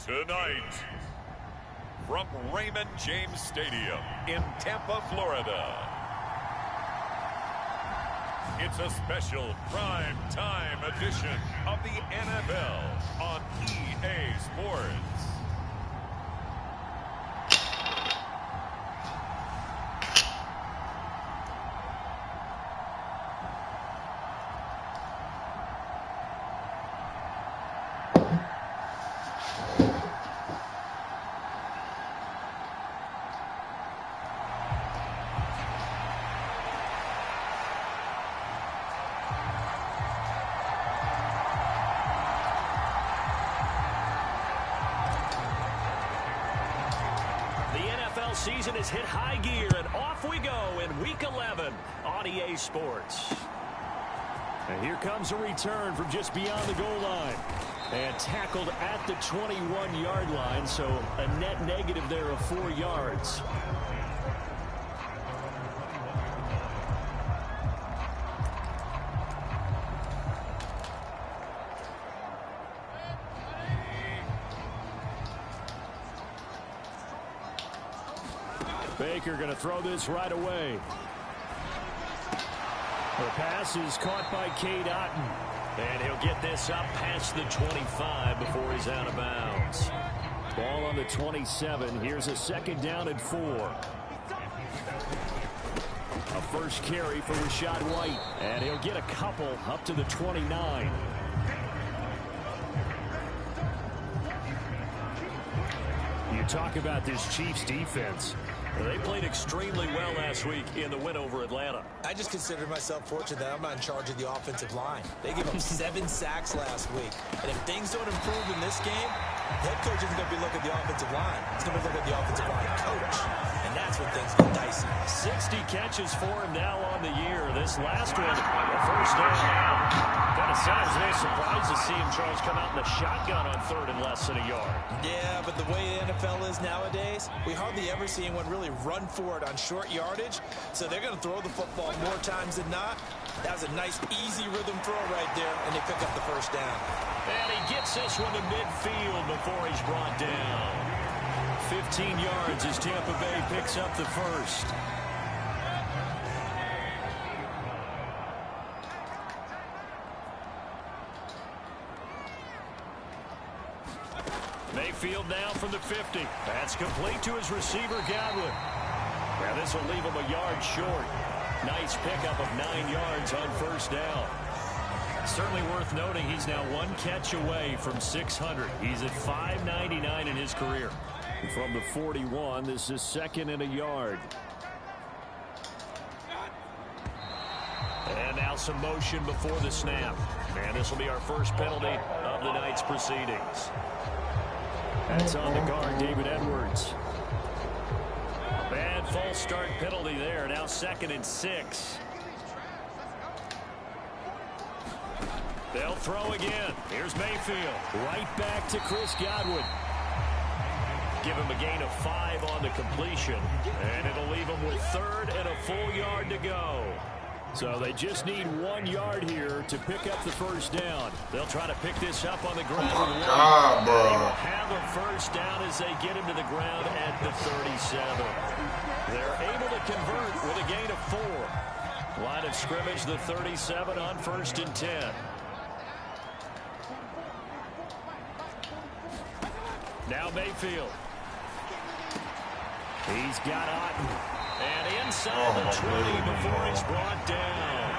Tonight, from Raymond James Stadium in Tampa, Florida, it's a special prime time edition of the NFL on EA Sports. Season has hit high gear, and off we go in Week 11 on EA Sports. And here comes a return from just beyond the goal line. And tackled at the 21-yard line, so a net negative there of 4 yards. Baker going to throw this right away. The pass is caught by Cade Otton. And he'll get this up past the 25 before he's out of bounds. Ball on the 27. Here's a second down and 4. A first carry for Rachaad White. And he'll get a couple up to the 29. You talk about this Chiefs defense. They played extremely well last week in the win over Atlanta. I just consider myself fortunate that I'm not in charge of the offensive line. They gave up 7 sacks last week. And if things don't improve in this game, head coach isn't going to be looking at the offensive line. He's going to be looking at the offensive line coach. And that's when things get dicey. 60 catches for him now on the year. This last one, a first down. Kind of sounds very surprised to see him, Charles, come out in the shotgun on 3rd and less than a yard. Yeah, but the way the NFL is nowadays, we hardly ever see anyone really run for it on short yardage. So they're going to throw the football more times than not. That was a nice, easy rhythm throw right there, and they pick up the first down. And he gets this one to midfield before he's brought down. 15 yards as Tampa Bay picks up the first. Mayfield now from the 50. That's complete to his receiver, Godwin. Now this will leave him a yard short. Nice pickup of 9 yards on first down. Certainly worth noting he's now 1 catch away from 600. He's at 599 in his career. From the 41, this is 2nd and a yard. And now some motion before the snap. And this will be our first penalty of the night's proceedings. That's on the guard, David Edwards. Bad false start penalty there. Now 2nd and 6. They'll throw again. Here's Mayfield. Right back to Chris Godwin. Give him a gain of 5 on the completion. And it'll leave him with 3rd and a full yard to go. So they just need 1 yard here to pick up the first down. They'll try to pick this up on the ground. Oh my God, bro. They will have a first down as they get him to the ground at the 37. They're able to convert with a gain of 4. Line of scrimmage, the 37 on 1st and 10. Now Mayfield. He's got Otton. And inside the 20 before he's brought down.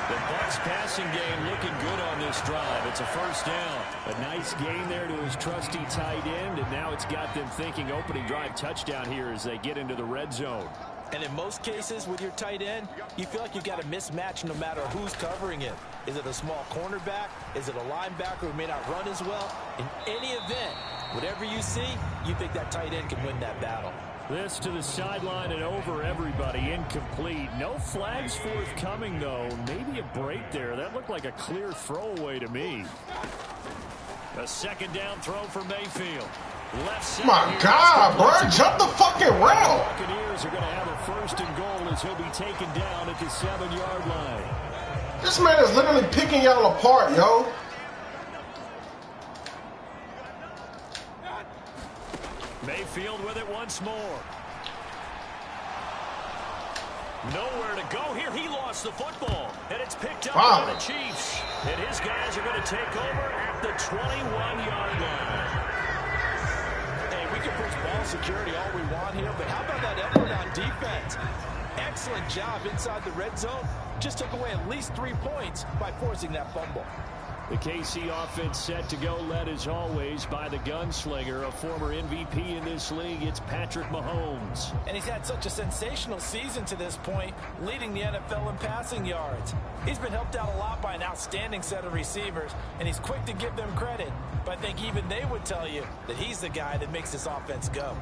The Bucs passing game looking good on this drive. It's a first down. A nice gain there to his trusty tight end, and now it's got them thinking opening drive touchdown here as they get into the red zone. And in most cases with your tight end, you feel like you've got a mismatch no matter who's covering it. Is it a small cornerback? Is it a linebacker who may not run as well? In any event, whatever you see, you think that tight end can win that battle. This to the sideline and over everybody. Incomplete. No flags forthcoming, though. Maybe a break there. That looked like a clear throwaway to me. A 2nd down throw for Mayfield. Left side. My God, bro. Jump the fucking route. Buccaneers are going to have a 1st and goal as he'll be taken down at the 7-yard line. This man is literally picking y'all apart, yo. Mayfield with it once more. Nowhere to go here. He lost the football, and it's picked up by the Chiefs. And his guys are going to take over at the 21-yard line. Hey, we can push ball security all we want here, but how about that effort on defense? Excellent job inside the red zone. Just took away at least 3 points by forcing that fumble. The KC offense set to go, led as always by the gunslinger, a former MVP in this league. It's Patrick Mahomes. And he's had such a sensational season to this point, leading the NFL in passing yards. He's been helped out a lot by an outstanding set of receivers, and he's quick to give them credit. But I think even they would tell you that he's the guy that makes this offense go.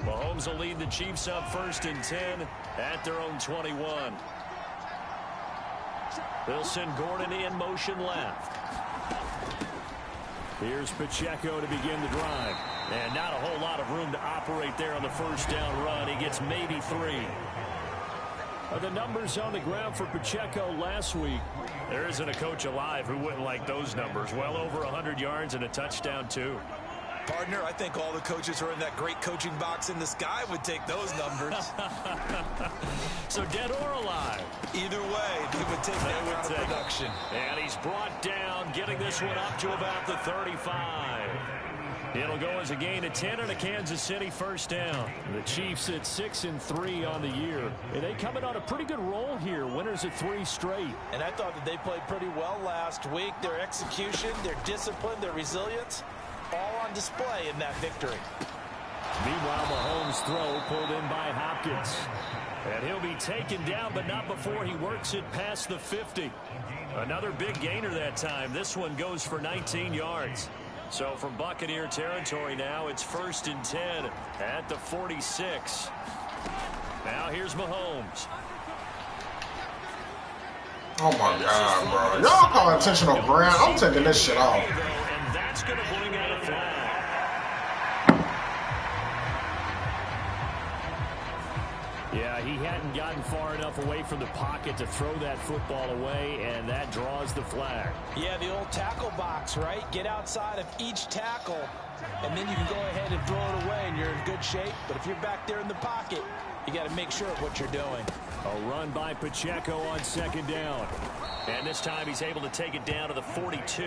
Mahomes will lead the Chiefs up 1st and 10 at their own 21. They'll send Gordon in motion left. Here's Pacheco to begin the drive. And not a whole lot of room to operate there on the first down run. He gets maybe 3. The numbers on the ground for Pacheco last week. There isn't a coach alive who wouldn't like those numbers. Well over 100 yards and a touchdown, too. Partner, I think all the coaches who are in that great coaching box in the sky would take those numbers. So dead or alive? Either way, they would take that kind of production. And he's brought down, getting this one up to about the 35. It'll go as a gain of 10 and a Kansas City first down. The Chiefs at 6-3 on the year. And they coming on a pretty good roll here. Winners at 3 straight. And I thought that they played pretty well last week. Their execution, their discipline, their resilience, all on display in that victory. Meanwhile, Mahomes' throw pulled in by Hopkins. And he'll be taken down, but not before he works it past the 50. Another big gainer that time. This one goes for 19 yards. So from Buccaneer territory now, it's 1st and 10 at the 46. Now here's Mahomes. Oh, my God, bro. Y'all call intentional ground. I'm taking this shit off. And that's going to bring out a flag. Yeah, he hadn't gotten far enough away from the pocket to throw that football away, and that draws the flag. Yeah, the old tackle box, right? Get outside of each tackle, and then you can go ahead and throw it away, and you're in good shape. But if you're back there in the pocket, you got to make sure of what you're doing. A run by Pacheco on 2nd down. And this time he's able to take it down to the 42.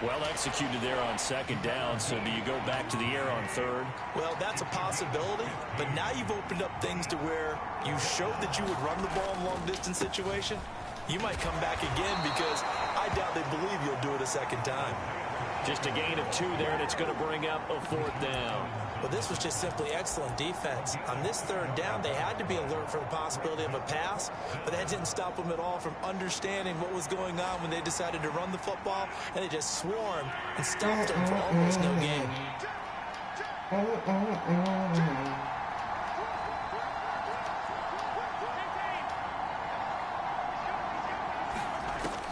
Well executed there on 2nd down. So do you go back to the air on 3rd? Well, that's a possibility. But now you've opened up things to where you showed that you would run the ball in long-distance situation. You might come back again because I doubt they believe you'll do it a 2nd time. Just a gain of 2 there, and it's going to bring up a 4th down. But this was just simply excellent defense. On this 3rd down, they had to be alert for the possibility of a pass, but that didn't stop them at all from understanding what was going on when they decided to run the football, and they just swarmed and stopped them for almost no gain.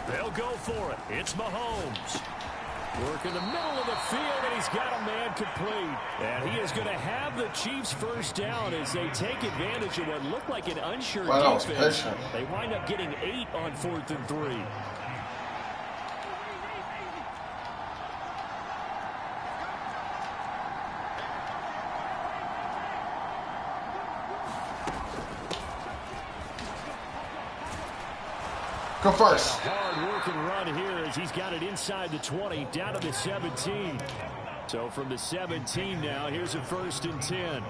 They'll go for it. It's Mahomes. Work in the middle of the field, and he's got a man complete. And he is going to have the Chiefs first down as they take advantage of what looked like an unsure defense. They wind up getting 8 on 4th and 3. Go first. Hard-working run here as he's got it inside the 20, down to the 17. So from the 17 now, here's a 1st and 10.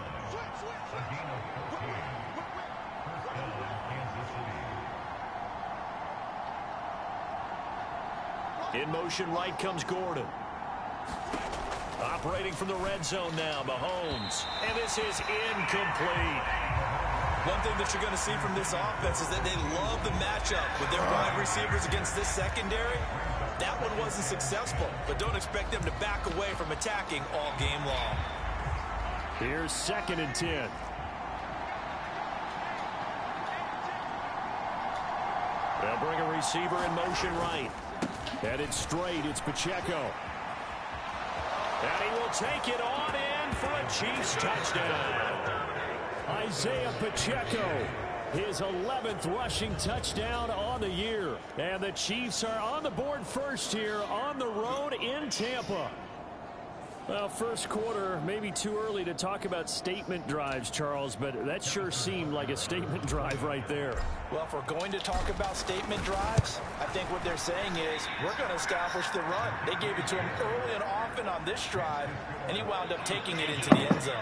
In motion right comes Gordon. Operating from the red zone now, Mahomes. And this is incomplete. One thing that you're going to see from this offense is that they love the matchup with their wide receivers against this secondary. That one wasn't successful, but don't expect them to back away from attacking all game long. Here's 2nd and 10. They'll bring a receiver in motion right. Headed straight, it's Pacheco. And he will take it on in for a Chiefs touchdown. Isaiah Pacheco, his 11th rushing touchdown on the year. And the Chiefs are on the board first here on the road in Tampa. Well, first quarter, maybe too early to talk about statement drives, Charles, but that sure seemed like a statement drive right there. Well, if we're going to talk about statement drives, I think what they're saying is we're going to establish the run. They gave it to him early and often on this drive, and he wound up taking it into the end zone.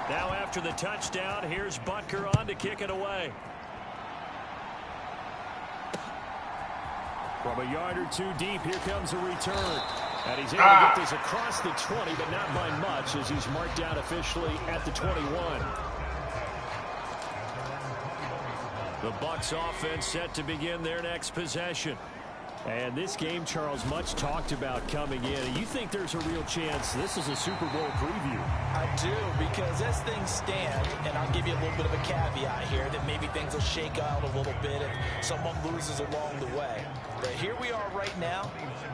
Now after the touchdown, here's Butker on to kick it away. From a yard or two deep, here comes a return. And he's able to get this across the 20, but not by much as he's marked down officially at the 21. The Bucs offense set to begin their next possession. And this game, Charles, much talked about coming in. And you think there's a real chance this is a Super Bowl preview? I do, because as things stand, and I'll give you a little bit of a caveat here, that maybe things will shake out a little bit if someone loses along the way. But here we are right now.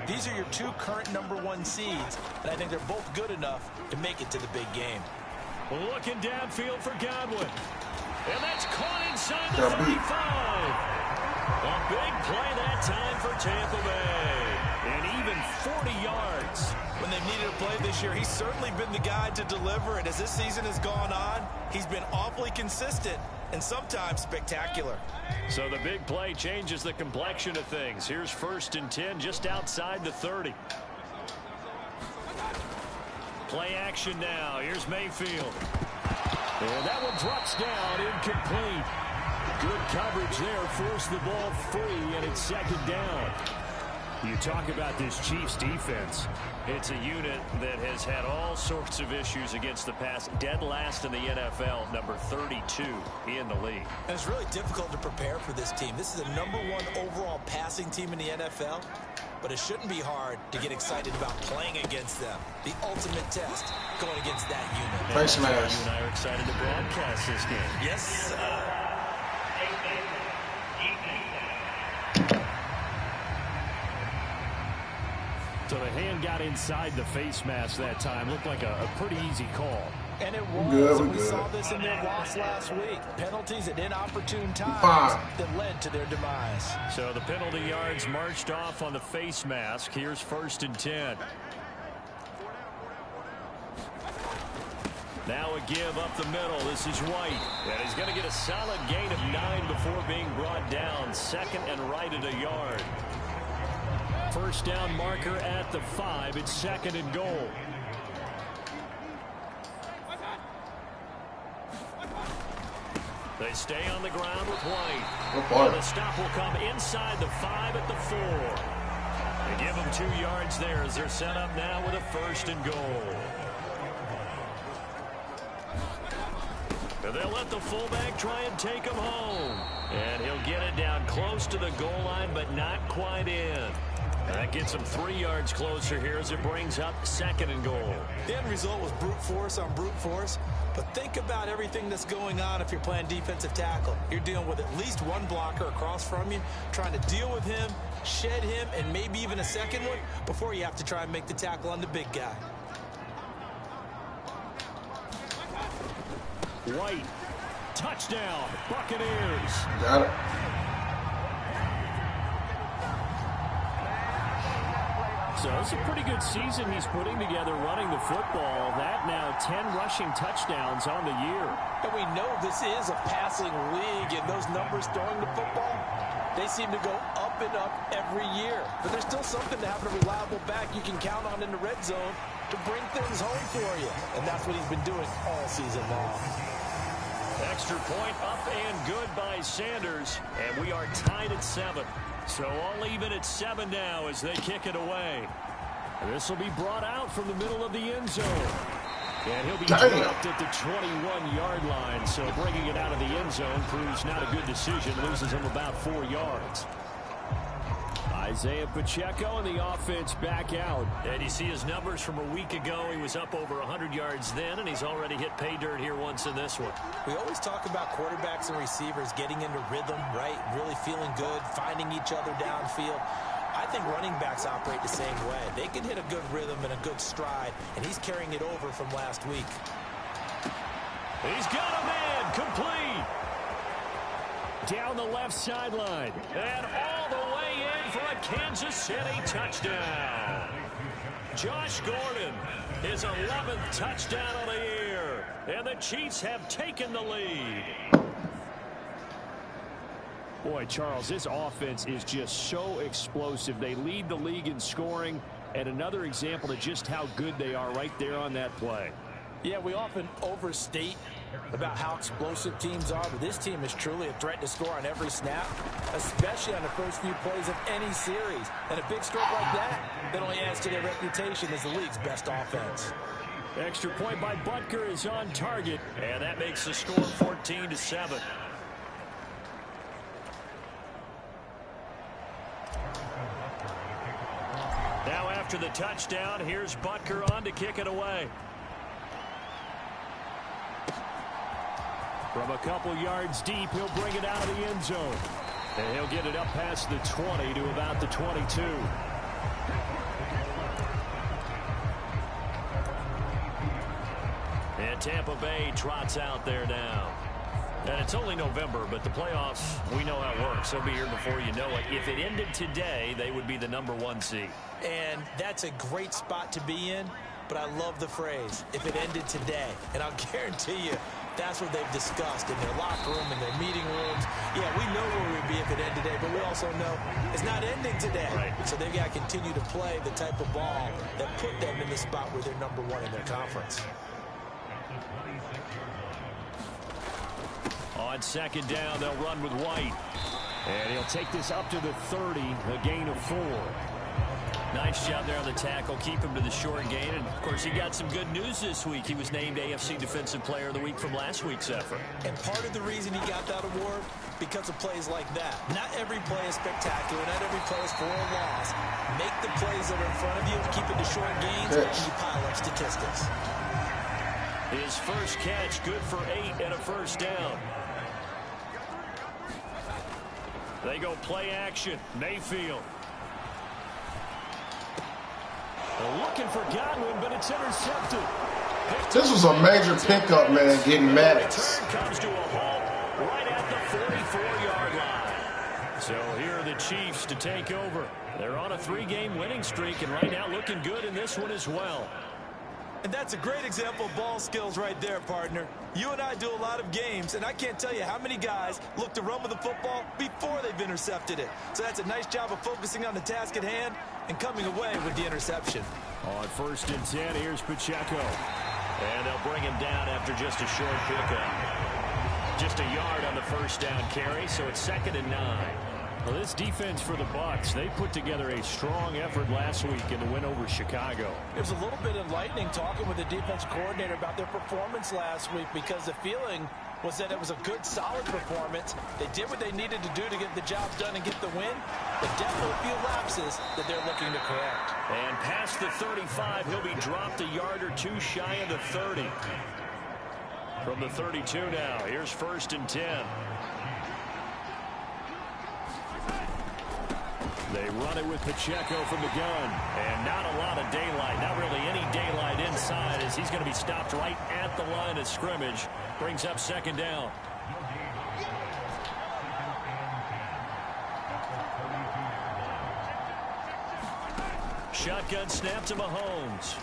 These are your two current #1 seeds, and I think they're both good enough to make it to the big game. Looking downfield for Godwin. And that's caught inside the 35. A big play that time for Tampa Bay. And even 40 yards. When they've needed a play this year, he's certainly been the guy to deliver. And as this season has gone on, he's been awfully consistent and sometimes spectacular. So the big play changes the complexion of things. Here's 1st and 10 just outside the 30. Play action now. Here's Mayfield. And that one drops down, incomplete. Good coverage there, forced the ball free, and it's 2nd down. You talk about this Chiefs defense. It's a unit that has had all sorts of issues against the pass. Dead last in the NFL, number 32 in the league. And it's really difficult to prepare for this team. This is a #1 overall passing team in the NFL, but it shouldn't be hard to get excited about playing against them. The ultimate test going against that unit. Thanks, man. You and I are excited to broadcast this game. Yes, So the hand got inside the face mask that time. Looked like a pretty easy call. and it was. We saw this in their loss last week. Penalties at inopportune times that led to their demise. So the penalty yards marched off on the face mask. Here's 1st and 10. Now a give up the middle. This is White. And he's going to get a solid gain of 9 before being brought down. 2nd and right at a yard. First down marker at the 5. It's 2nd and goal. They stay on the ground with White. And the stop will come inside the 5 at the 4. They give them 2 yards there as they're set up now with a 1st and goal. And they'll let the fullback try and take him home. And he'll get it down close to the goal line, but not quite in. And that gets him 3 yards closer here as it brings up 2nd and goal. The end result was brute force on brute force. But think about everything that's going on if you're playing defensive tackle. You're dealing with at least one blocker across from you, trying to deal with him, shed him, and maybe even a second one before you have to try and make the tackle on the big guy. White, touchdown, Buccaneers. Got it. So it's a pretty good season he's putting together running the football. That now 10 rushing touchdowns on the year. And we know this is a passing league, and those numbers throwing the football, they seem to go up and up every year. But there's still something to having a reliable back you can count on in the red zone to bring things home for you. And that's what he's been doing all season long. Extra point up and good by Sanders. And we are tied at 7. So all even at 7 now as they kick it away. And this will be brought out from the middle of the end zone. And he'll be dropped at the 21-yard line. So bringing it out of the end zone proves not a good decision. Loses him about 4 yards. Isaiah Pacheco and the offense back out. And you see his numbers from a week ago. He was up over 100 yards then, and he's already hit pay dirt here once in this one. We always talk about quarterbacks and receivers getting into rhythm, right? Really feeling good, finding each other downfield. I think running backs operate the same way. They can hit a good rhythm and a good stride, and he's carrying it over from last week. He's got a man complete. Down the left sideline. And all the way in for a Kansas City touchdown. Josh Gordon, his 11th touchdown of the year. And the Chiefs have taken the lead. Boy, Charles, this offense is just so explosive. They lead the league in scoring, and another example of just how good they are right there on that play. Yeah, we often overstate about how explosive teams are, but this team is truly a threat to score on every snap, especially on the first few plays of any series. And a big stroke like that only adds to their reputation as the league's best offense. Extra point by Butker is on target, and that makes the score 14-7. Now after the touchdown, here's Butker on to kick it away. From a couple yards deep, he'll bring it out of the end zone. And he'll get it up past the 20 to about the 22. And Tampa Bay trots out there now. And it's only November, but the playoffs, we know how it works. They'll be here before you know it. If it ended today, they would be the #1 seed. And that's a great spot to be in, but I love the phrase, if it ended today. And I'll guarantee you, that's what they've discussed in their locker room, in their meeting rooms. Yeah, we know where we'd be if it ended today, but we also know it's not ending today. Right. So they've got to continue to play the type of ball that put them in the spot where they're #1 in their conference. On second down, they'll run with White. And he'll take this up to the 30, a gain of 4. Nice job there on the tackle. Keep him to the short gain. And, of course, he got some good news this week. He was named AFC Defensive Player of the Week from last week's effort. And part of the reason he got that award, because of plays like that. Not every play is spectacular. Not every play is for a loss. Make the plays that are in front of you, keep it to short gains, and you pile up statistics. His first catch, good for 8 and a first down. They go play action. Mayfield. Looking for Godwin, but it's intercepted. This was a major pickup, man, getting Maddox. Comes to a halt right at the 44-yard line. So here are the Chiefs to take over. They're on a 3-game winning streak, and right now looking good in this one as well. And that's a great example of ball skills right there, partner. You and I do a lot of games, and I can't tell you how many guys look to run with the football before they've intercepted it. So that's a nice job of focusing on the task at hand and coming away with the interception. On 1st and 10, here's Pacheco. And they'll bring him down after just a short pickup. Just a yard on the first down carry, so it's 2nd and 9. Well, this defense for the Bucs, they put together a strong effort last week in the win over Chicago. It was a little bit enlightening talking with the defense coordinator about their performance last week, because the feeling was that it was a good, solid performance. They did what they needed to do to get the job done and get the win, but definitely a few lapses that they're looking to correct. And past the 35, he'll be dropped a yard or 2 shy of the 30. From the 32 now, here's 1st and 10. They run it with Pacheco from the gun. And not a lot of daylight. Not really any daylight inside, as he's going to be stopped right at the line of scrimmage. Brings up 2nd down. Shotgun snap to Mahomes.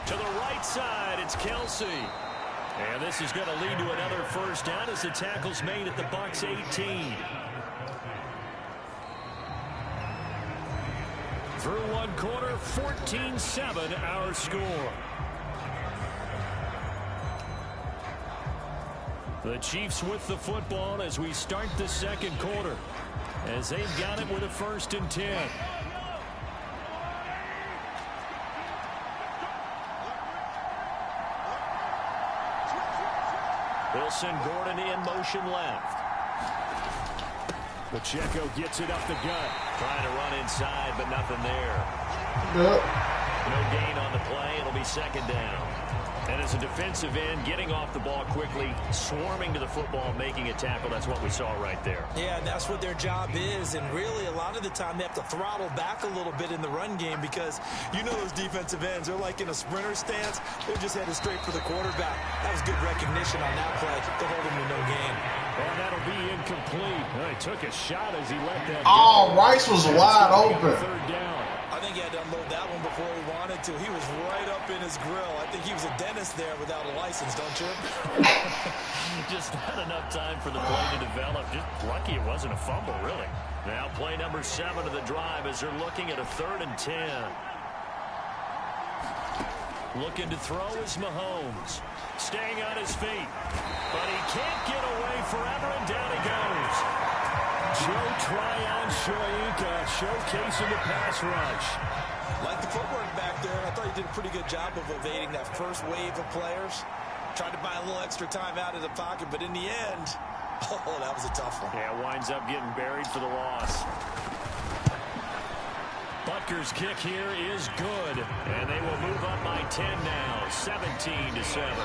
To the right side, it's Kelsey. And this is going to lead to another first down as the tackle's made at the Bucs 18. Through one quarter, 14-7 our score. The Chiefs with the football as we start the 2nd quarter, as they've got it with a 1st and 10. Wilson, Gordon in motion left. Pacheco gets it up the gut. Trying to run inside, but nothing there. Yep. No gain on the play. It'll be 2nd down. And as a defensive end, getting off the ball quickly, swarming to the football, making a tackle, that's what we saw right there. Yeah, that's what their job is. And really, a lot of the time, they have to throttle back a little bit in the run game because you know those defensive ends, they're like in a sprinter stance. They're just headed straight for the quarterback. That was good recognition on that play to hold him to no gain. Well, that'll be incomplete. Well, he took a shot as he let that Oh, go. Rice was wide open. Third down. I think he had to unload that one before he wanted to. He was right up in his grill. I think he was a dentist there without a license, don't you? Just not enough time for the play to develop. Just lucky it wasn't a fumble, really. Now play number 7 of the drive as they're looking at a 3rd and 10. Looking to throw is Mahomes. Staying on his feet. But he can't get away forever, and down he goes. Joe Tryon-Shoyinka showcasing the pass rush. Like the footwork back there, I thought he did a pretty good job of evading that first wave of players. Tried to buy a little extra time out of the pocket, but in the end, oh, that was a tough one. Yeah, winds up getting buried for the loss. Butker's kick here is good, and they will move up by 10 now, 17-7.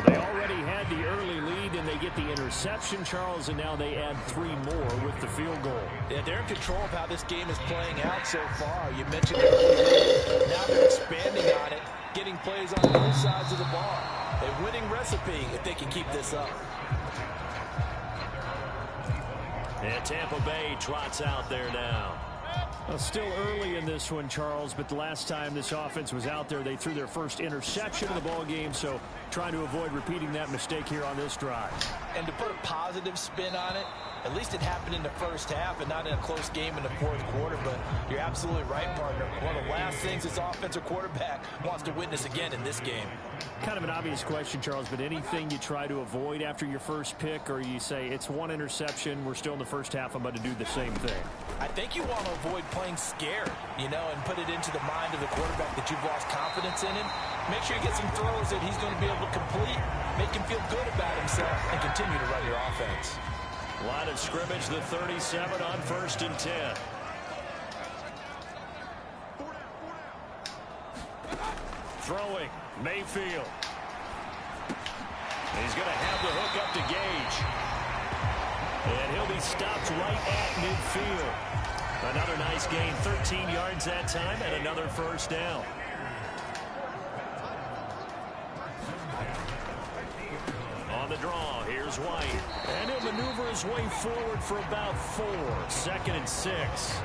They already had the early lead, and they get the interception, Charles, and now they add 3 more with the field goal. Yeah, they're in control of how this game is playing out so far. You mentioned the early lead. Now they're expanding on it, getting plays on both sides of the ball. A winning recipe if they can keep this up. And Tampa Bay trots out there now. Well, still early in this one, Charles, but the last time this offense was out there, they threw their first interception of the ball game, so trying to avoid repeating that mistake here on this drive. And to put a positive spin on it, at least it happened in the first half and not in a close game in the fourth quarter, but you're absolutely right, partner. One of the last things this offensive quarterback wants to witness again in this game. Kind of an obvious question, Charles, but anything you try to avoid after your first pick, or you say it's one interception, we're still in the first half, I'm about to do the same thing? I think you want to avoid playing scared, you know, and put it into the mind of the quarterback that you've lost confidence in him. Make sure you get some throws that he's going to be able to complete, make him feel good about himself, and continue to run your offense. Line of scrimmage, the 37 on 1st and 10. Throwing, Mayfield. He's going to have the hook up to Gage. And he'll be stopped right at midfield. Another nice gain, 13 yards that time, and another first down. On the draw, here's White. And he'll maneuver his way forward for about 4. 2nd and 6.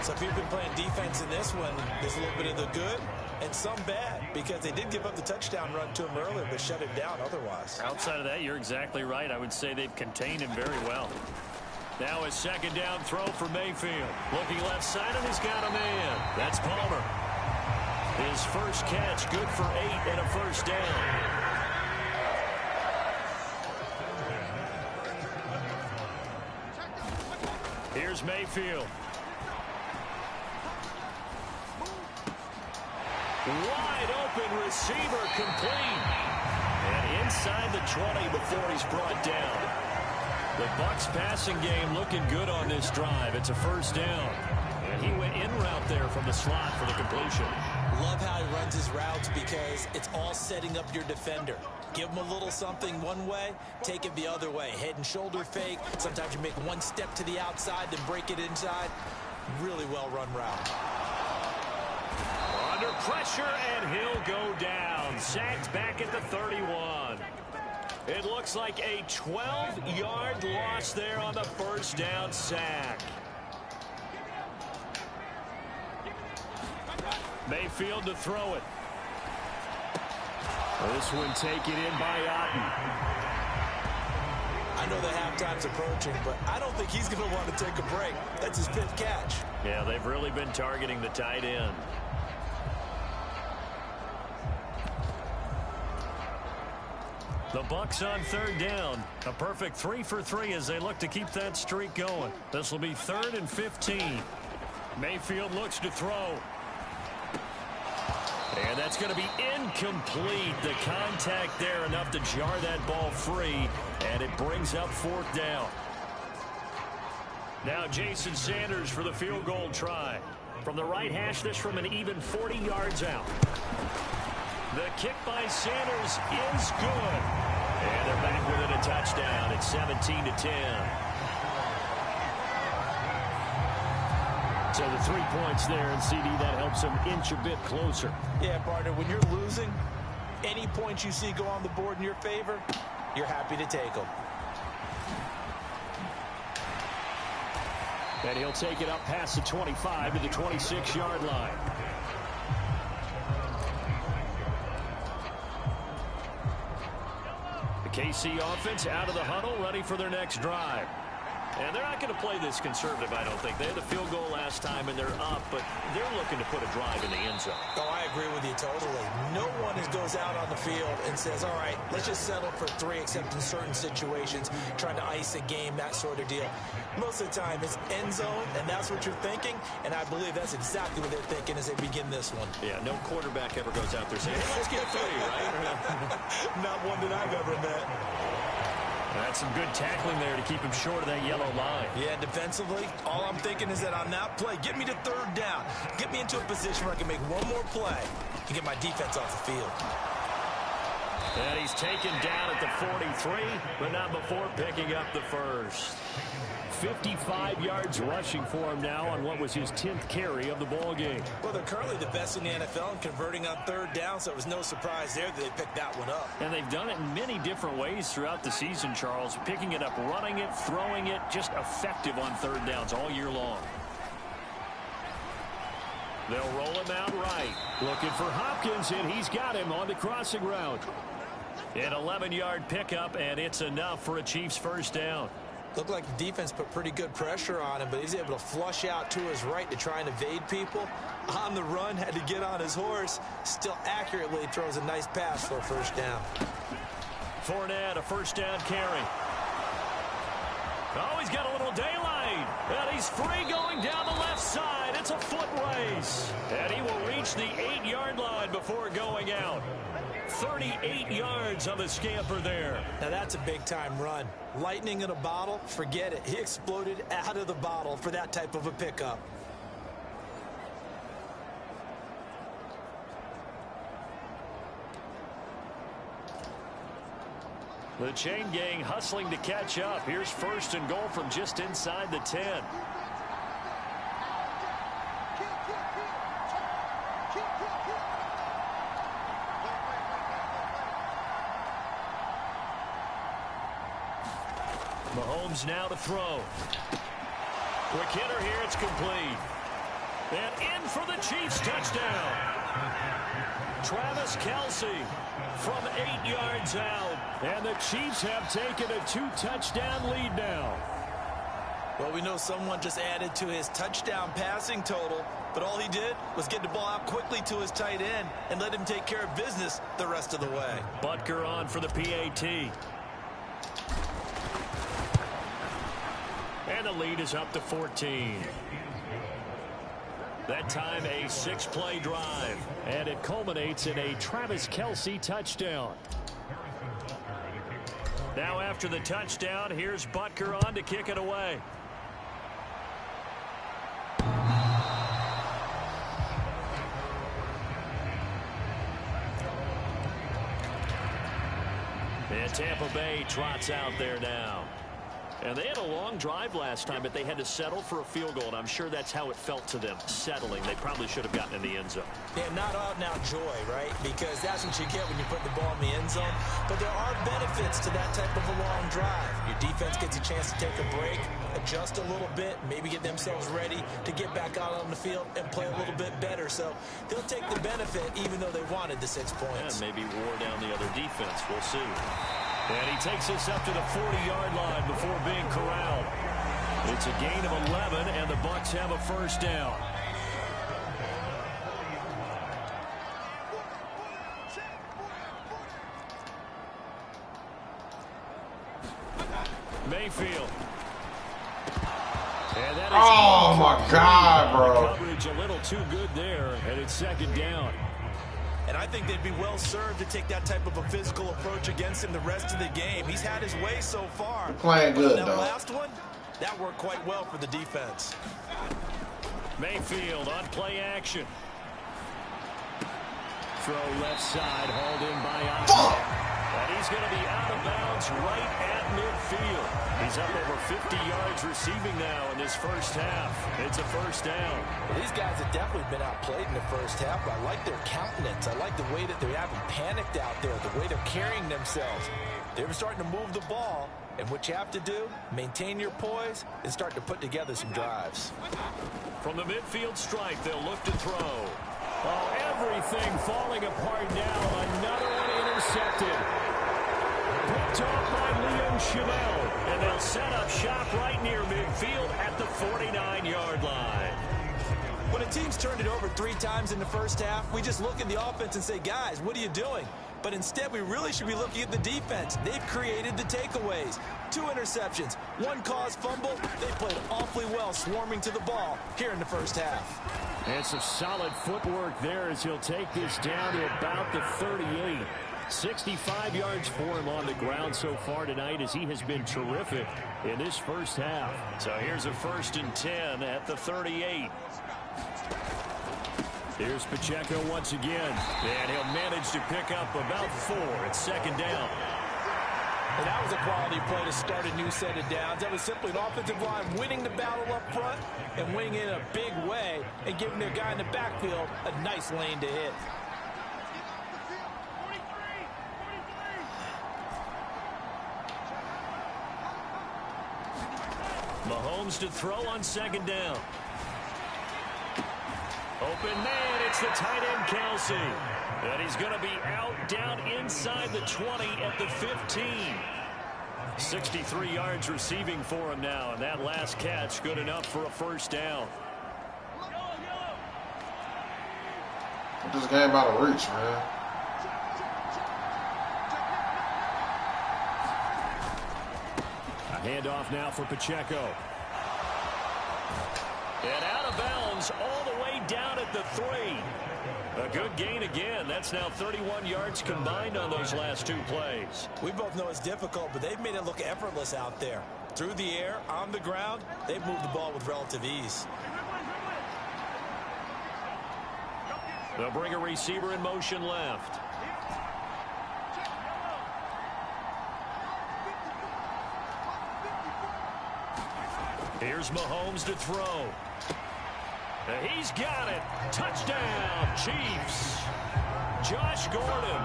So if you've been playing defense in this one, there's a little bit of the good and some bad, because they did give up the touchdown run to him earlier, but shut it down otherwise. Outside of that, you're exactly right. I would say they've contained him very well. Now a 2nd down throw for Mayfield. Looking left side, and he's got a man. That's Palmer. His first catch, good for 8 and a first down. Here's Mayfield. Wide open receiver, complete. And inside the 20 before he's brought down. The Bucs passing game looking good on this drive. It's a first down. And he went in route there from the slot for the completion. Love how he runs his routes because it's all setting up your defender. Give him a little something one way, take it the other way. Head and shoulder fake. Sometimes you make one step to the outside, then break it inside. Really well run route. Under pressure, and he'll go down. Sacked back at the 31. It looks like a 12-yard loss there on the first down sack. Mayfield to throw it. This one taken in by Otten. I know that halftime's approaching, but I don't think he's going to want to take a break. That's his 5th catch. Yeah, they've really been targeting the tight end. The Bucs on 3rd down. A perfect 3 for 3 as they look to keep that streak going. This will be 3rd and 15. Mayfield looks to throw. And that's going to be incomplete. The contact there enough to jar that ball free. And it brings up 4th down. Now Jason Sanders for the field goal try. From the right hash, this from an even 40 yards out. The kick by Sanders is good. And they're back within a touchdown. It's 17-10. So the 3 points there, and CD, that helps them inch a bit closer. Yeah, partner, when you're losing, any points you see go on the board in your favor, you're happy to take them. And he'll take it up past the 25 to the 26-yard line. The KC offense out of the huddle, ready for their next drive. And they're not going to play this conservative, I don't think. They had the field goal last time, and they're up, but they're looking to put a drive in the end zone. Oh, I agree with you totally. No one goes out on the field and says, all right, let's just settle for 3, except in certain situations, trying to ice a game, that sort of deal. Most of the time, it's end zone, and that's what you're thinking, and I believe that's exactly what they're thinking as they begin this one. Yeah, no quarterback ever goes out there saying, hey, let's get 3, right? Not one that I've ever met. That's some good tackling there to keep him short of that yellow line. Yeah, defensively, all I'm thinking is that on that play, get me to 3rd down. Get me into a position where I can make one more play and get my defense off the field. And he's taken down at the 43, but not before picking up the first. 55 yards rushing for him now on what was his 10th carry of the ball game. Well, they're currently the best in the NFL in converting on 3rd down, so it was no surprise there that they picked that one up. And they've done it in many different ways throughout the season, Charles. Picking it up, running it, throwing it, just effective on 3rd downs all year long. They'll roll him out right. Looking for Hopkins, and he's got him on the crossing route. An 11-yard pickup, and it's enough for a Chiefs first down. Looked like the defense put pretty good pressure on him, but he's able to flush out to his right to try and evade people. On the run, had to get on his horse. Still accurately throws a nice pass for a first down. Fournette, a first down carry. Oh, he's got a little daylight. And he's free going down the left side. It's a foot race. And he will reach the 8-yard line before going out. 38 yards on the scamper there. Now that's a big-time run. Lightning in a bottle, forget it. He exploded out of the bottle for that type of a pickup. The chain gang hustling to catch up. Here's 1st and goal from just inside the 10. Mahomes now to throw. Quick hitter here, it's complete. And in for the Chiefs touchdown. Travis Kelce from 8 yards out. And the Chiefs have taken a 2-touchdown lead now. Well, we know someone just added to his touchdown passing total, but all he did was get the ball out quickly to his tight end and let him take care of business the rest of the way. Butker on for the PAT. And the lead is up to 14. That time a 6-play drive. And it culminates in a Travis Kelce touchdown. Now after the touchdown, here's Butker on to kick it away. And Tampa Bay trots out there now. And they had a long drive last time, but they had to settle for a field goal, and I'm sure that's how it felt to them, settling. They probably should have gotten in the end zone. Yeah, not out-and-out joy, right? Because that's what you get when you put the ball in the end zone. But there are benefits to that type of a long drive. Your defense gets a chance to take a break, adjust a little bit, maybe get themselves ready to get back out on the field and play a little bit better. So they'll take the benefit even though they wanted the 6 points. And maybe wore down the other defense. We'll see. And he takes us up to the 40-yard line before being corralled. It's a gain of 11, and the Bucs have a first down. Mayfield. And that is oh, my God, bro. Coverage a little too good there, and it's 2nd down. And I think they'd be well served to take that type of a physical approach against him the rest of the game. He's had his way so far. Playing good, that though. last one, That worked quite well for the defense. Mayfield on play action. Throw left side, hauled in by Osborne. And he's going to be out of bounds right at midfield. He's up over 50 yards receiving now in this first half. It's a first down. Well, these guys have definitely been outplayed in the first half, but I like their countenance. I like the way that they haven't panicked out there, the way they're carrying themselves. They're starting to move the ball, and what you have to do, maintain your poise and start to put together some drives. From the midfield stripe, they'll look to throw. Oh, everything falling apart now. Another one intercepted. Picked off by Leo Chenal. And they'll set up shop right near midfield at the 49-yard line. When a team's turned it over 3 times in the first half, we just look at the offense and say, guys, what are you doing? But instead, we really should be looking at the defense. They've created the takeaways. 2 interceptions, 1 caused fumble. They played awfully well swarming to the ball here in the first half. And some solid footwork there as he'll take this down to about the 38. 65 yards for him on the ground so far tonight as he has been terrific in this first half. So here's a 1st and 10 at the 38. Here's Pacheco once again, and he'll manage to pick up about 4 at 2nd down. And that was a quality play to start a new set of downs. That was simply an offensive line winning the battle up front and winning in a big way and giving their guy in the backfield a nice lane to hit. Mahomes to throw on 2nd down. Open man, it's the tight end Kelsey. And he's going to be out down inside the 20 at the 15. 63 yards receiving for him now, and that last catch good enough for a 1st down. This game out of reach, man. A handoff now for Pacheco. And out of bounds all the way down at the 3. A good gain again. That's now 31 yards combined on those last 2 plays. We both know it's difficult, but they've made it look effortless out there. Through the air, on the ground, they've moved the ball with relative ease. They'll bring a receiver in motion left. Here's Mahomes to throw. He's got it. Touchdown, Chiefs. Josh Gordon,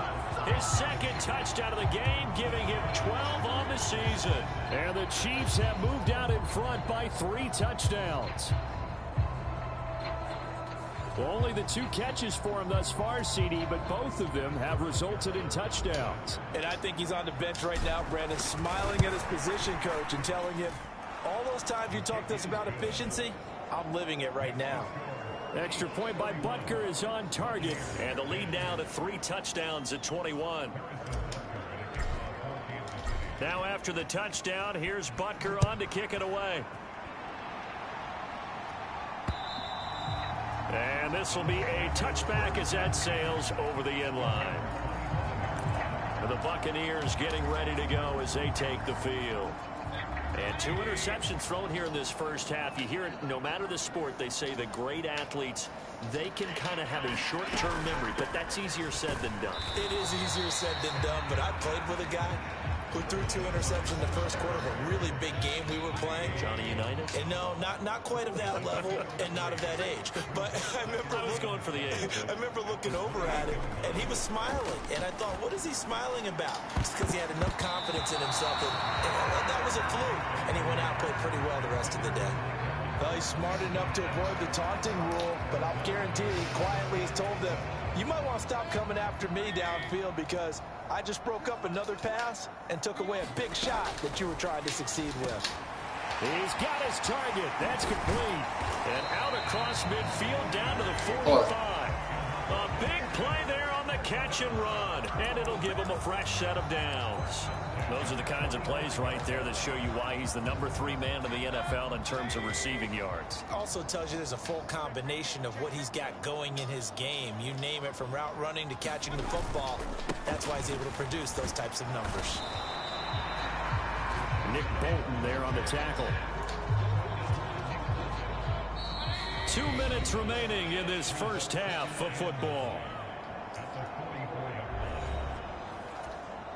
his 2nd touchdown of the game, giving him 12 on the season. And the Chiefs have moved out in front by 3 touchdowns. Well, only the 2 catches for him thus far, CD, but both of them have resulted in touchdowns. And I think he's on the bench right now, Brandon, smiling at his position coach and telling him, all those times you talked to us about efficiency, I'm living it right now. Extra point by Butker is on target. And the lead now to 3 touchdowns at 21. Now after the touchdown, here's Butker on to kick it away. And this will be a touchback as that sails over the end line. The Buccaneers getting ready to go as they take the field. And 2 interceptions thrown here in this first half. You hear it, no matter the sport, they say the great athletes, they can kind of have a short-term memory, but that's easier said than done. It is easier said than done, but I played with a guy who threw 2 interceptions in the first quarter of a really big game we were playing. Johnny Unitas? And no, not quite of that level and not of that age. But I was going for the age. I remember looking over at him, and he was smiling. And I thought, what is he smiling about? Just because he had enough confidence in himself that was a fluke. And he went out and played pretty well the rest of the day. Well, he's smart enough to avoid the taunting rule, but I'll guarantee he quietly has told them, you might want to stop coming after me downfield because I just broke up another pass and took away a big shot that you were trying to succeed with. He's got his target. That's complete. And out across midfield down to the 45. A big play there on the catch and run. And it'll give him a fresh set of downs. Those are the kinds of plays right there that show you why he's the number 3 man in the NFL in terms of receiving yards. Also tells you there's a full combination of what he's got going in his game. You name it, from route running to catching the football. That's why he's able to produce those types of numbers. Nick Bolton there on the tackle. 2 minutes remaining in this first half of football.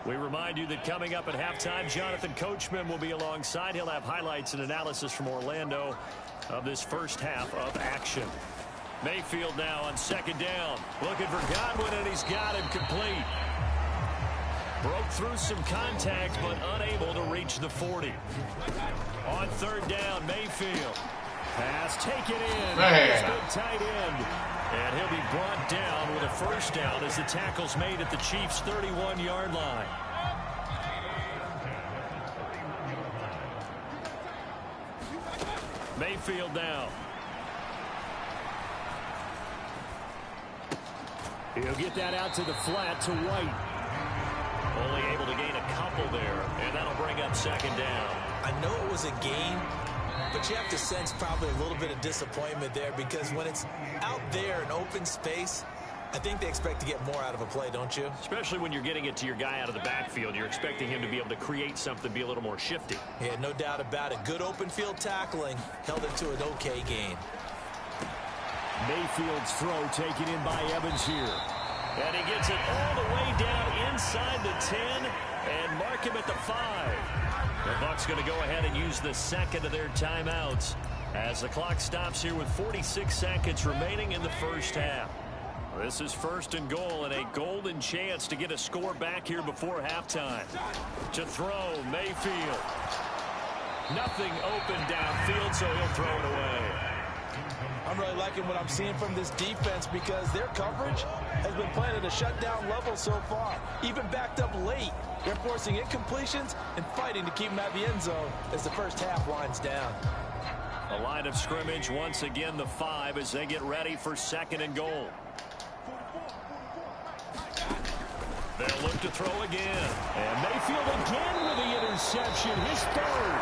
We remind you that coming up at halftime, Jonathan Coachman will be alongside. He'll have highlights and analysis from Orlando of this first half of action. Mayfield now on second down. Looking for Godwin, and he's got him complete. Broke through some contact, but unable to reach the 40. On third down, Mayfield. Pass taken in. Good tight end. And he'll be brought down with a first down as the tackle's made at the Chiefs' 31-yard line. Mayfield now. He'll get that out to the flat to White. Only able to gain a couple there, and that'll bring up second down. I know it was a gain, but you have to sense probably a little bit of disappointment there, because when it's out there in open space, I think they expect to get more out of a play, don't you? Especially when you're getting it to your guy out of the backfield. You're expecting him to be able to create something, be a little more shifty. Yeah, no doubt about it. Good open field tackling held it to an okay gain. Mayfield's throw taken in by Evans here. And he gets it all the way down inside the 10 and mark him at the 5. The Bucs going to go ahead and use the second of their timeouts as the clock stops here with 46 seconds remaining in the first half. This is first and goal, and a golden chance to get a score back here before halftime. To throw, Mayfield. Nothing open downfield, so he'll throw it away. I'm really liking what I'm seeing from this defense, because their coverage has been playing at a shutdown level so far. Even backed up late, they're forcing incompletions and fighting to keep them at the end zone as the first half winds down. The line of scrimmage once again the 5 as they get ready for second and goal. They'll look to throw again. And Mayfield again with the interception, his third.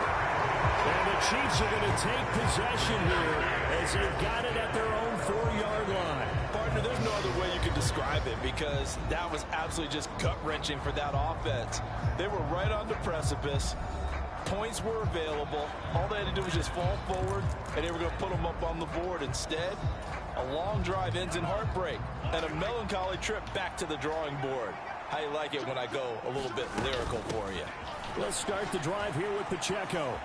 And the Chiefs are going to take possession here as they've got it at their own 4-yard line. Partner, there's no other way you could describe it, because that was absolutely just gut-wrenching for that offense. They were right on the precipice. Points were available. All they had to do was just fall forward, and they were going to put them up on the board. Instead, a long drive ends in heartbreak and a melancholy trip back to the drawing board. How you like it when I go a little bit lyrical for you? Let's start the drive here with Pacheco.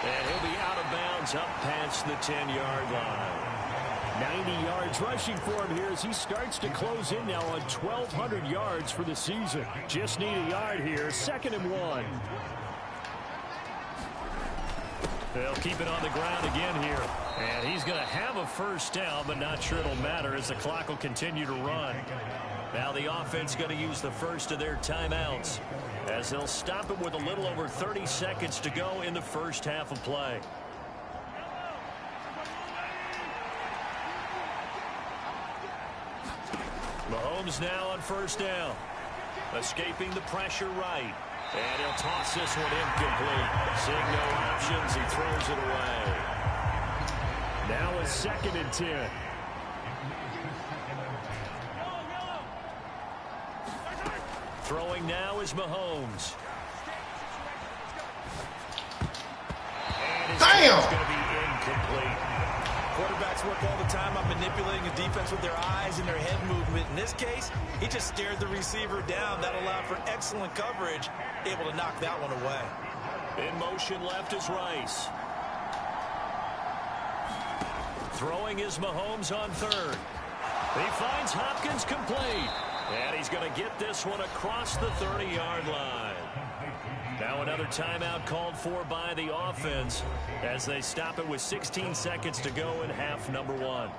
And he'll be out of bounds up past the 10-yard line. 90 yards rushing for him here as he starts to close in now on 1,200 yards for the season. Just need a yard here, 2nd and 1. They'll keep it on the ground again here. And he's going to have a first down, but not sure it'll matter as the clock will continue to run. Now the offense going to use the first of their timeouts as they'll stop it with a little over 30 seconds to go in the first half of play. Mahomes now on first down. Escaping the pressure right. And he'll toss this one incomplete. Seeing no options, he throws it away. Now a 2nd and 10. Throwing now is Mahomes. And his is going to be incomplete. Quarterbacks work all the time on manipulating the defense with their eyes and their head movement. In this case, he just stared the receiver down. That allowed for excellent coverage, able to knock that one away. In motion left is Rice. Throwing is Mahomes on third. He finds Hopkins complete. And he's going to get this one across the 30-yard line. Now another timeout called for by the offense as they stop it with 16 seconds to go in half number 1.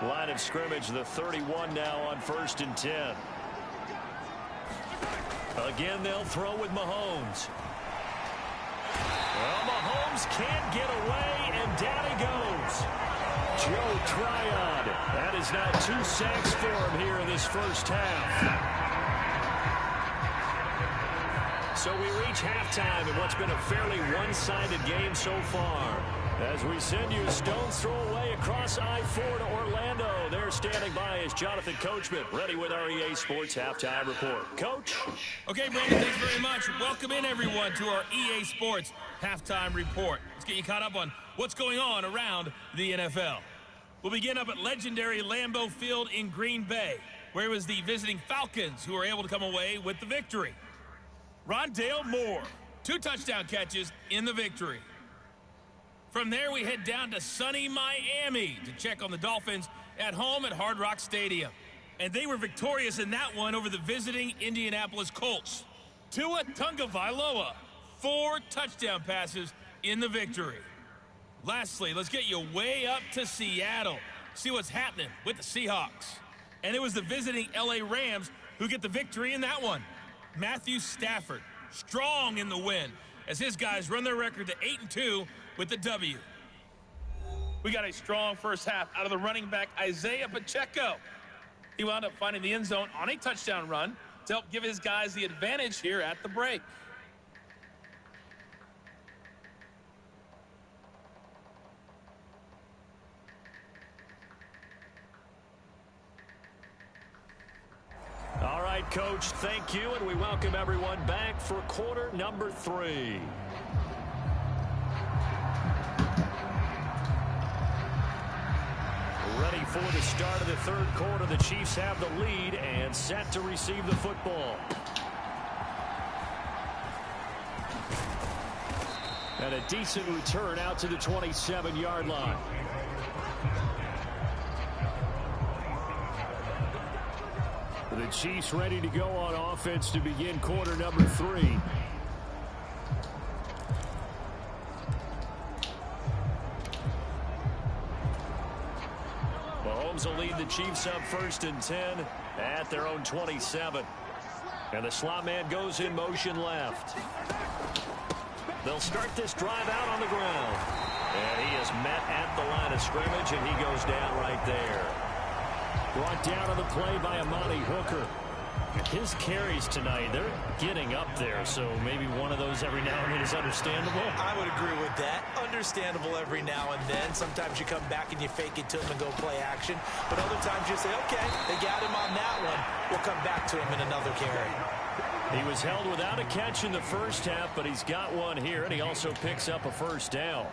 Line of scrimmage, the 31 now on 1st and 10. Again, they'll throw with Mahomes. Well, Mahomes can't get away, and down he goes. Joe Tryon. That is now 2 sacks for him here in this first half. So we reach halftime in what's been a fairly one-sided game so far. As we send you a stone's throw away across I-4 to Orlando. There standing by is Jonathan Coachman, ready with our EA Sports Halftime Report. Coach? Okay, Brandon, thanks very much. Welcome in, everyone, to our EA Sports halftime report. Let's get you caught up on what's going on around the NFL. We'll begin up at legendary Lambeau Field in Green Bay, where it was the visiting Falcons who were able to come away with the victory. Rondale Moore, 2 touchdown catches in the victory. From there, we head down to sunny Miami to check on the Dolphins at home at Hard Rock Stadium. And they were victorious in that one over the visiting Indianapolis Colts. Tua Tagovailoa, 4 touchdown passes in the victory. Lastly, let's get you way up to Seattle. See what's happening with the Seahawks. And it was the visiting LA Rams who get the victory in that one. Matthew Stafford, strong in the win, as his guys run their record to 8-2 with the W. We got a strong first half out of the running back Isaiah Pacheco. He wound up finding the end zone on a touchdown run to help give his guys the advantage here at the break. All right, Coach, thank you, and we welcome everyone back for quarter number 3. Ready for the start of the third quarter. The Chiefs have the lead and set to receive the football. And a decent return out to the 27-yard line. The Chiefs ready to go on offense to begin quarter number 3. Mahomes will lead the Chiefs up 1st and 10 at their own 27. And the slot man goes in motion left. They'll start this drive out on the ground. And he is met at the line of scrimmage, and he goes down right there. Brought down on the play by Amani Hooker. His carries tonight, they're getting up there, so maybe one of those every now and then is understandable. I would agree with that. Understandable every now and then. Sometimes you come back and you fake it to him and go play action. But other times you say, okay, they got him on that one. We'll come back to him in another carry. He was held without a catch in the first half, but he's got one here, and he also picks up a first down.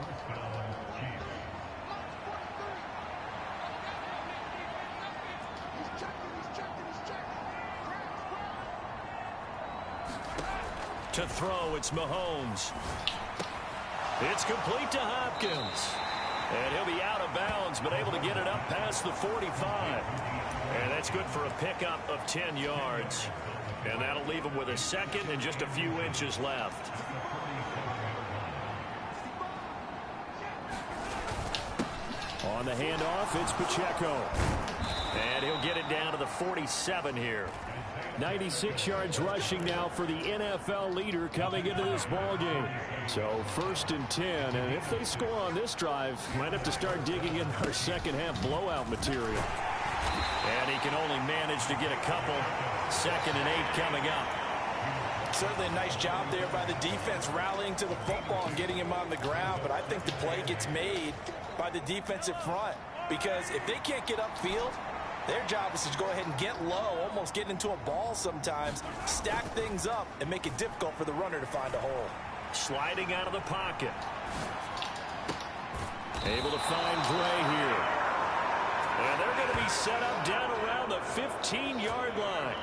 To throw, it's Mahomes. It's complete to Hopkins. And he'll be out of bounds, but able to get it up past the 45. And that's good for a pickup of 10 yards. And that'll leave him with a second and just a few inches left. On the handoff, it's Pacheco. And he'll get it down to the 47 here. 96 yards rushing now for the NFL leader coming into this ball game. So 1st and 10, and if they score on this drive, might have to start digging in our second half blowout material. And he can only manage to get a couple. 2nd and 8 coming up. Certainly a nice job there by the defense rallying to the football and getting him on the ground, but I think the play gets made by the defensive front, because if they can't get upfield, their job is to go ahead and get low, almost get into a ball sometimes, stack things up, and make it difficult for the runner to find a hole. Sliding out of the pocket. Able to find Gray here. And they're going to be set up down around the 15-yard line.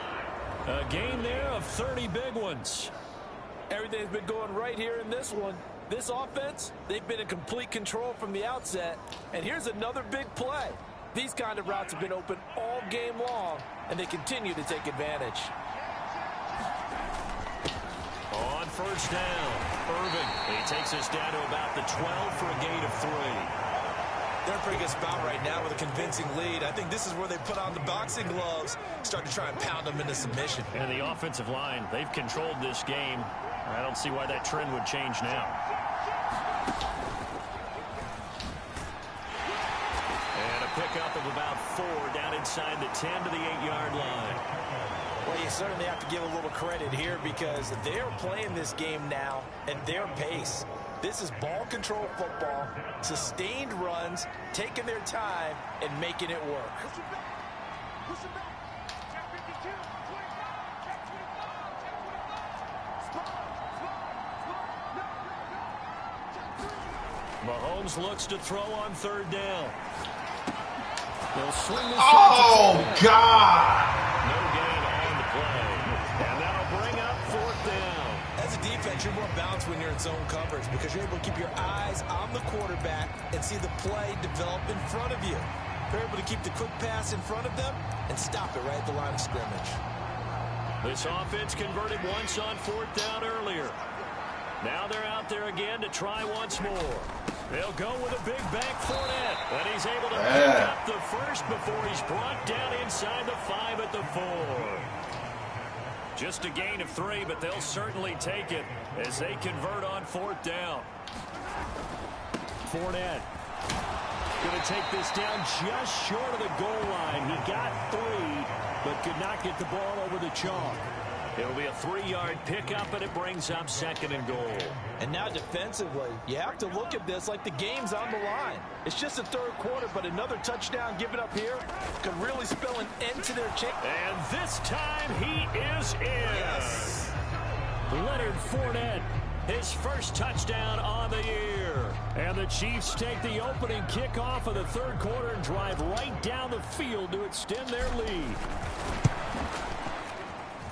A gain there of 30 big ones. Everything's been going right here in this one. This offense, they've been in complete control from the outset. And here's another big play. These kind of routes have been open all game long, and they continue to take advantage. On 1st down, Irving. He takes us down to about the 12 for a gain of 3. They're in a pretty good spot right now with a convincing lead. I think this is where they put on the boxing gloves, start to try and pound them into submission. And the offensive line, they've controlled this game. I don't see why that trend would change now. Pickup of about 4 down inside the 10 to the 8-yard line. Well, you certainly have to give a little credit here, because they're playing this game now at their pace. This is ball control football, sustained runs, taking their time and making it work. Mahomes looks to throw on third down. They'll swing this Oh, God. No gain on the play. And that'll bring up fourth down. As a defense, you're more balanced when you're in zone coverage because you're able to keep your eyes on the quarterback and see the play develop in front of you. You're able to keep the quick pass in front of them and stop it right at the line of scrimmage. This offense converted once on fourth down earlier. Now they're out there again to try once more. They'll go with a big bank Fournette, and he's able to pick up the first before he's brought down inside the 5 at the 4. Just a gain of 3, but they'll certainly take it as they convert on fourth down. Fournette going to take this down just short of the goal line. He got 3, but could not get the ball over the chalk. It'll be a 3-yard pickup, and it brings up 2nd and goal. And now defensively, you have to look at this like the game's on the line. It's just the third quarter, but another touchdown given up here could really spell an end to their chance. And this time he is in. Yes. Leonard Fournette, his first touchdown on the year. And the Chiefs take the opening kickoff of the third quarter and drive right down the field to extend their lead.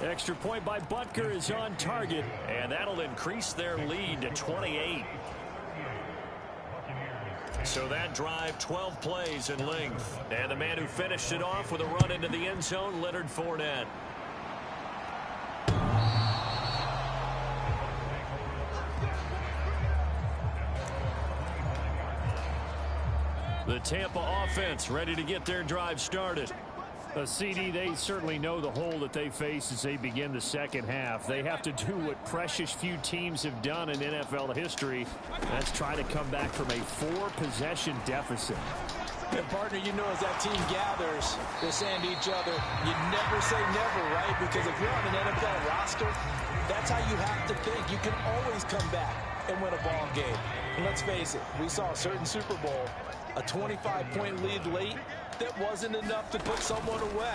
Extra point by Butker is on target, and that'll increase their lead to 28. So that drive, 12 plays in length. And the man who finished it off with a run into the end zone, Leonard Fournette. The Tampa offense ready to get their drive started. CD, they certainly know the hole that they face as they begin the second half. They have to do what precious few teams have done in NFL history. That's try to come back from a 4-possession deficit. And partner, you know, as that team gathers, they're saying to each other, you never say never, right? Because if you're on an NFL roster, that's how you have to think. You can always come back and win a ball game. And let's face it, we saw a certain Super Bowl, a 25-point lead late. That wasn't enough to put someone away.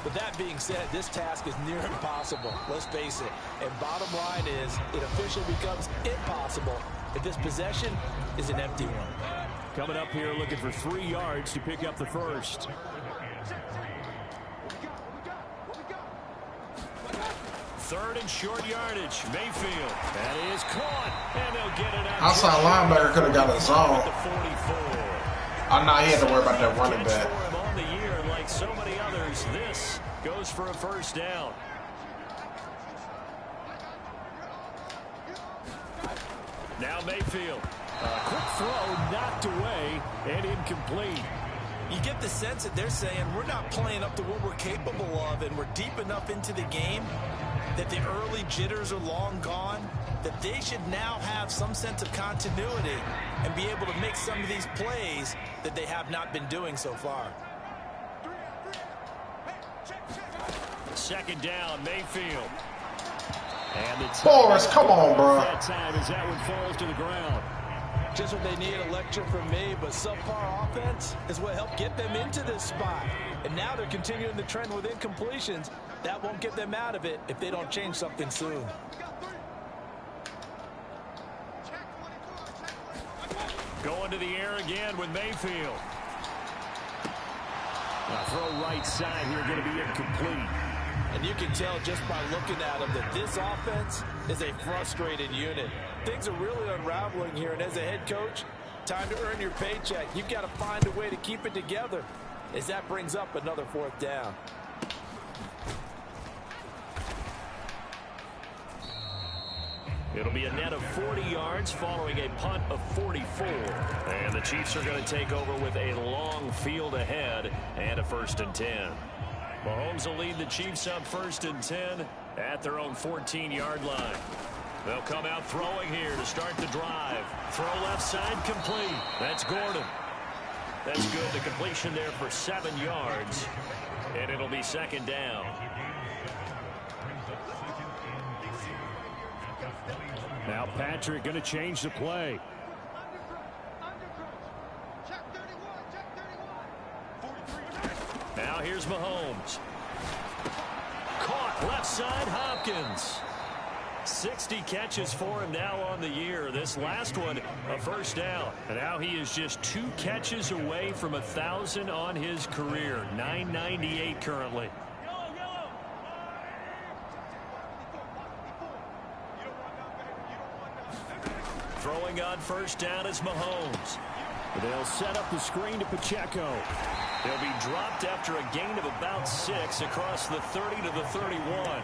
But that being said, this task is near impossible. Let's face it. And bottom line is, it officially becomes impossible if this possession is an empty one. Coming up here looking for 3 yards to pick up the first. Third and short yardage. Mayfield. That is caught. And they'll get it out. Outside linebacker could have got a zone. The 44. Oh, no, he had to worry about that running back. On the year, like so many others, this goes for a first down. Now Mayfield. Quick throw knocked away and incomplete. You get the sense that they're saying we're not playing up to what we're capable of, and we're deep enough into the game that the early jitters are long gone, that they should now have some sense of continuity and be able to make some of these plays that they have not been doing so far. Second down, Mayfield. And it's Forrest, come on, bro. That time as that one falls to the ground. Just what they need, a lecture from me, but subpar offense is what helped get them into this spot. And now they're continuing the trend with incompletions. That won't get them out of it if they don't change something soon. Going to the air again with Mayfield. Throw right side here, going to be incomplete. And you can tell just by looking at them that this offense is a frustrated unit. Things are really unraveling here, and as a head coach, time to earn your paycheck. You've got to find a way to keep it together as that brings up another fourth down. It'll be a net of 40 yards following a punt of 44. And the Chiefs are going to take over with a long field ahead and a 1st and 10. Mahomes will lead the Chiefs up 1st and 10 at their own 14-yard line. They'll come out throwing here to start the drive. Throw left side complete. That's Gordon. That's good. The completion there for 7 yards. And it'll be 2nd down. Now Patrick going to change the play. Now here's Mahomes. Caught left side, Hopkins. 60 catches for him now on the year. This last one, a first down. And now he is just 2 catches away from 1,000 on his career. 998 currently. Throwing on first down is Mahomes. They'll set up the screen to Pacheco. He'll be dropped after a gain of about 6 across the 30 to the 31.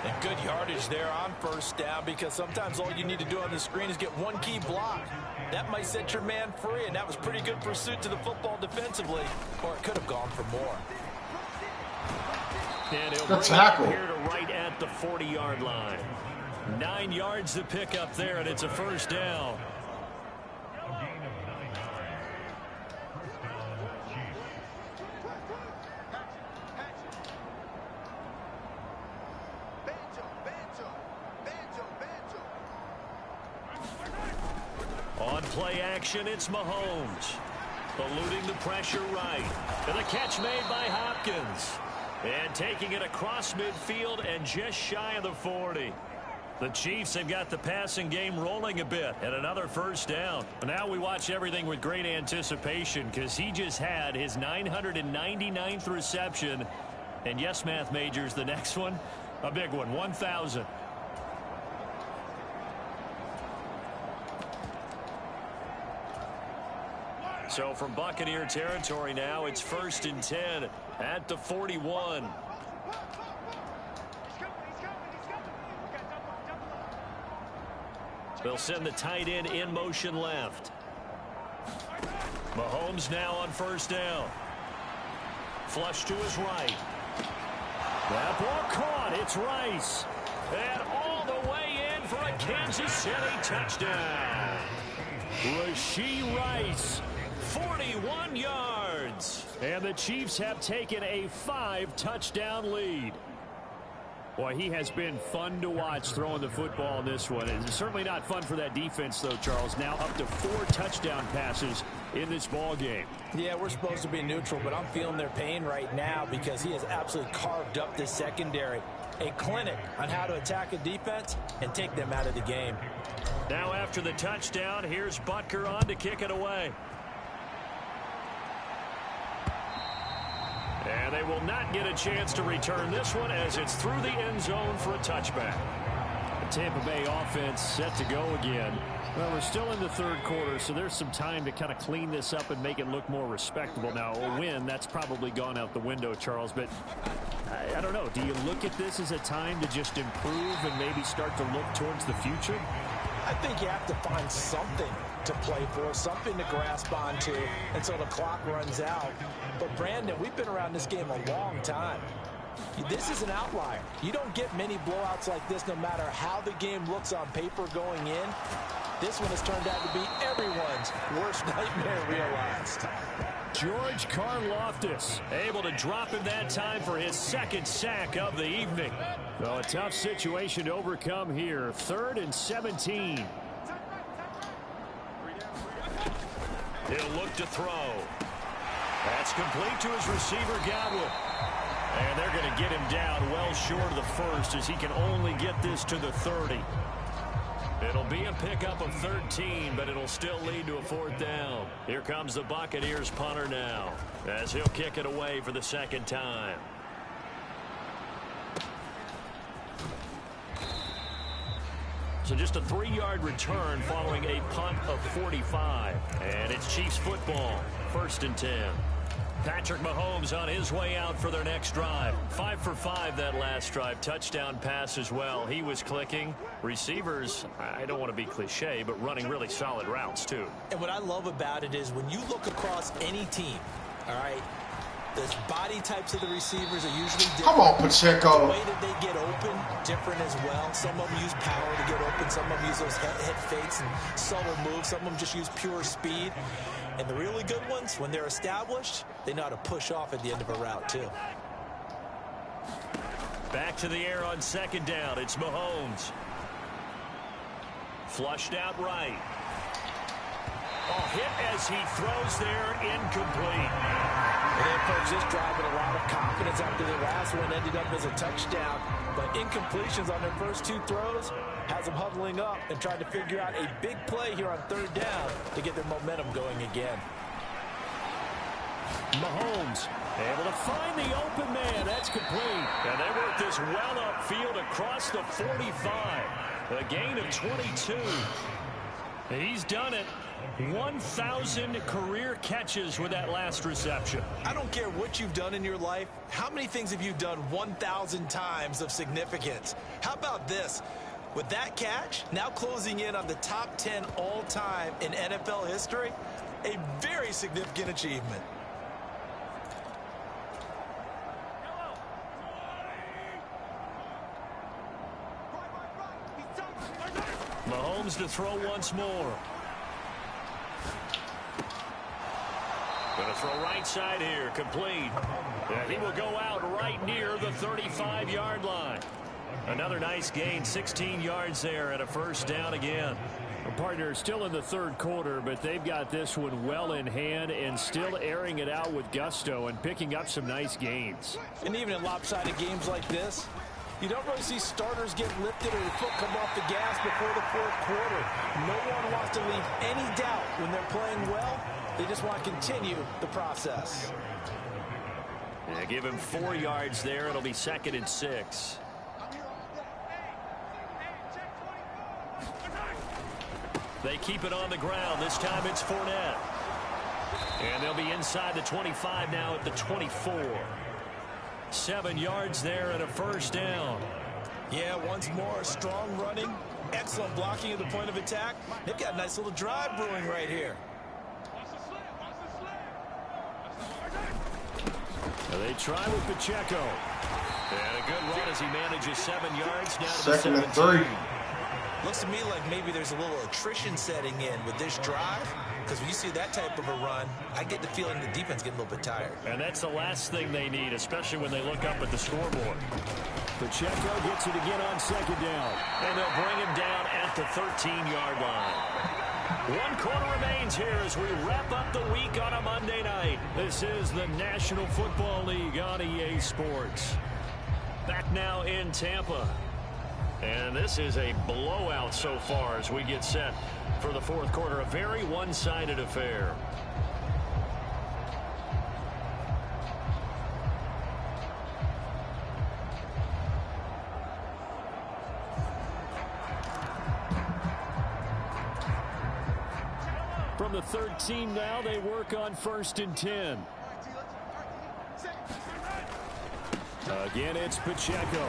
And good yardage there on first down, because sometimes all you need to do on the screen is get one key block. That might set your man free, and that was pretty good pursuit to the football defensively, or it could have gone for more. And he'll good bring tackle. it here to right at the 40-yard line. 9 yards to pick up there, and it's a first down. On play action, it's Mahomes. Eluding the pressure right. And the catch made by Hopkins. And taking it across midfield and just shy of the 40. The Chiefs have got the passing game rolling a bit, and another first down. Now we watch everything with great anticipation, because he just had his 999th reception. And yes, math majors, the next one, a big one, 1,000. So from Buccaneer territory now, it's 1st and 10 at the 41. They'll send the tight end in motion left. Mahomes now on first down. Flush to his right. That ball caught. It's Rice. And all the way in for a Kansas City touchdown. Rashee Rice, 41 yards. And the Chiefs have taken a 5-touchdown lead. Boy, he has been fun to watch throwing the football in this one. It's certainly not fun for that defense, though, Charles. Now up to 4 touchdown passes in this ball game. Yeah, we're supposed to be neutral, but I'm feeling their pain right now, because he has absolutely carved up this secondary. A clinic on how to attack a defense and take them out of the game. Now after the touchdown, here's Butker on to kick it away. And they will not get a chance to return this one, as it's through the end zone for a touchback. The Tampa Bay offense set to go again. Well, we're still in the third quarter, so there's some time to kind of clean this up and make it look more respectable. Now, a win, that's probably gone out the window, Charles, but I don't know. Do you look at this as a time to just improve and maybe start to look towards the future? I think you have to find something to play for, something to grasp onto until the clock runs out. But, Brandon, we've been around this game a long time. This is an outlier. You don't get many blowouts like this no matter how the game looks on paper going in. This one has turned out to be everyone's worst nightmare realized. George Karlaftis able to drop him that time for his 2nd sack of the evening. So a tough situation to overcome here. 3rd and 17. He'll look to throw. That's complete to his receiver, Godwin. And they're going to get him down well short of the 1st, as he can only get this to the 30. It'll be a pickup of 13, but it'll still lead to a 4th down. Here comes the Buccaneers punter now, as he'll kick it away for the 2nd time. So just a 3-yard return following a punt of 45. And it's Chiefs football, 1st and 10. Patrick Mahomes on his way out for their next drive. 5 for 5 that last drive. Touchdown pass as well. He was clicking. Receivers, I don't want to be cliche, but running really solid routes too. And what I love about it is when you look across any team, all right, the body types of the receivers are usually different. Come on, Pacheco. The way that they get open, different as well. Some of them use power to get open. Some of them use those head fakes and subtle moves. Some of them just use pure speed. And the really good ones, when they're established, they know how to push off at the end of a route, too. Back to the air on 2nd down. It's Mahomes. Flushed out right. Oh, hit as he throws there, incomplete. And then, folks, this drive with a lot of confidence after the last one ended up as a touchdown. but incompletions on their first 2 throws has them huddling up and trying to figure out a big play here on 3rd down to get their momentum going again. Mahomes able to find the open man. That's complete. And they work this well upfield across the 45. A gain of 22. He's done it. 1,000 career catches with that last reception. I don't care what you've done in your life. How many things have you done 1,000 times of significance? How about this? With that catch, now closing in on the top 10 all-time in NFL history, a very significant achievement. Mahomes to throw once more. Going to throw right side here, complete. And he will go out right near the 35-yard line. Another nice gain, 16 yards there, and a 1st down again. Partner, still in the 3rd quarter, but they've got this one well in hand and still airing it out with gusto and picking up some nice gains. And even in lopsided games like this, you don't really see starters get lifted or their foot come off the gas before the 4th quarter. No one wants to leave any doubt when they're playing well. They just want to continue the process. Yeah, give him 4 yards there. It'll be 2nd and 6. They keep it on the ground. This time it's Fournette. And they'll be inside the 25 now at the 24. 7 yards there and a 1st down. Yeah, once more, strong running, excellent blocking at the point of attack. They've got a nice little drive brewing right here. They try with Pacheco. And a good run as he manages 7 yards down to 2nd the and 17. 3. Looks to me like maybe there's a little attrition setting in with this drive, because when you see that type of a run, I get the feeling the defense getting a little bit tired. And that's the last thing they need, especially when they look up at the scoreboard. Pacheco gets it again on 2nd down. And they'll bring him down at the 13-yard line. 1 quarter remains here as we wrap up the week on a Monday night. This is the National Football League on EA Sports. Back now in Tampa. And this is a blowout so far as we get set for the 4th quarter. A very one-sided affair. From the 13 now, they work on 1st and 10. Again, it's Pacheco.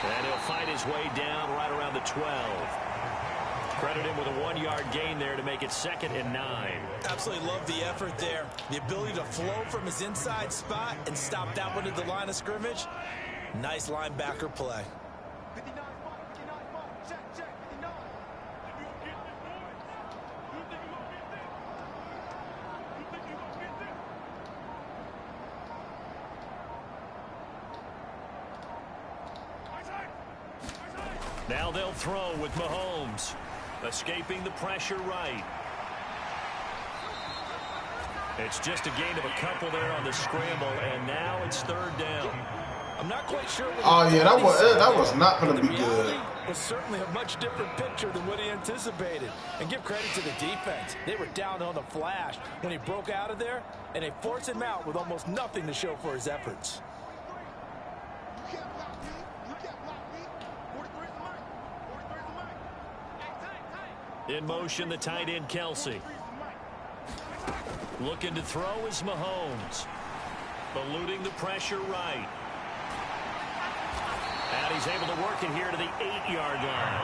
And he'll find his way down right around the 12. Credit him with a 1-yard gain there to make it 2nd and 9. Absolutely love the effort there. The ability to flow from his inside spot and stop that one at the line of scrimmage. Nice linebacker play. Now they'll throw with Mahomes. Escaping the pressure right. It's just a gain of a couple there on the scramble, and now it's 3rd down. I'm not quite sure. Oh, yeah, that was not going to be good. It was certainly a much different picture than what he anticipated. And give credit to the defense. They were down on the flash when he broke out of there, and they forced him out with almost nothing to show for his efforts. In motion, the tight end, Kelsey. Looking to throw is Mahomes. Eluding the pressure right. And he's able to work it here to the 8-yard line.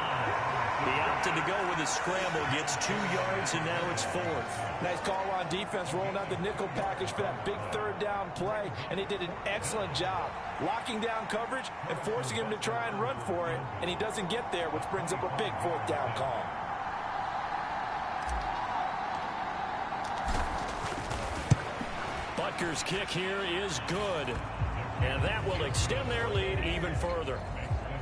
He opted to go with his scramble, gets 2 yards, and now it's 4th. Nice call on defense, rolling out the nickel package for that big 3rd down play, and he did an excellent job locking down coverage and forcing him to try and run for it, and he doesn't get there, which brings up a big 4th down call. Butker's kick here is good, and that will extend their lead even further.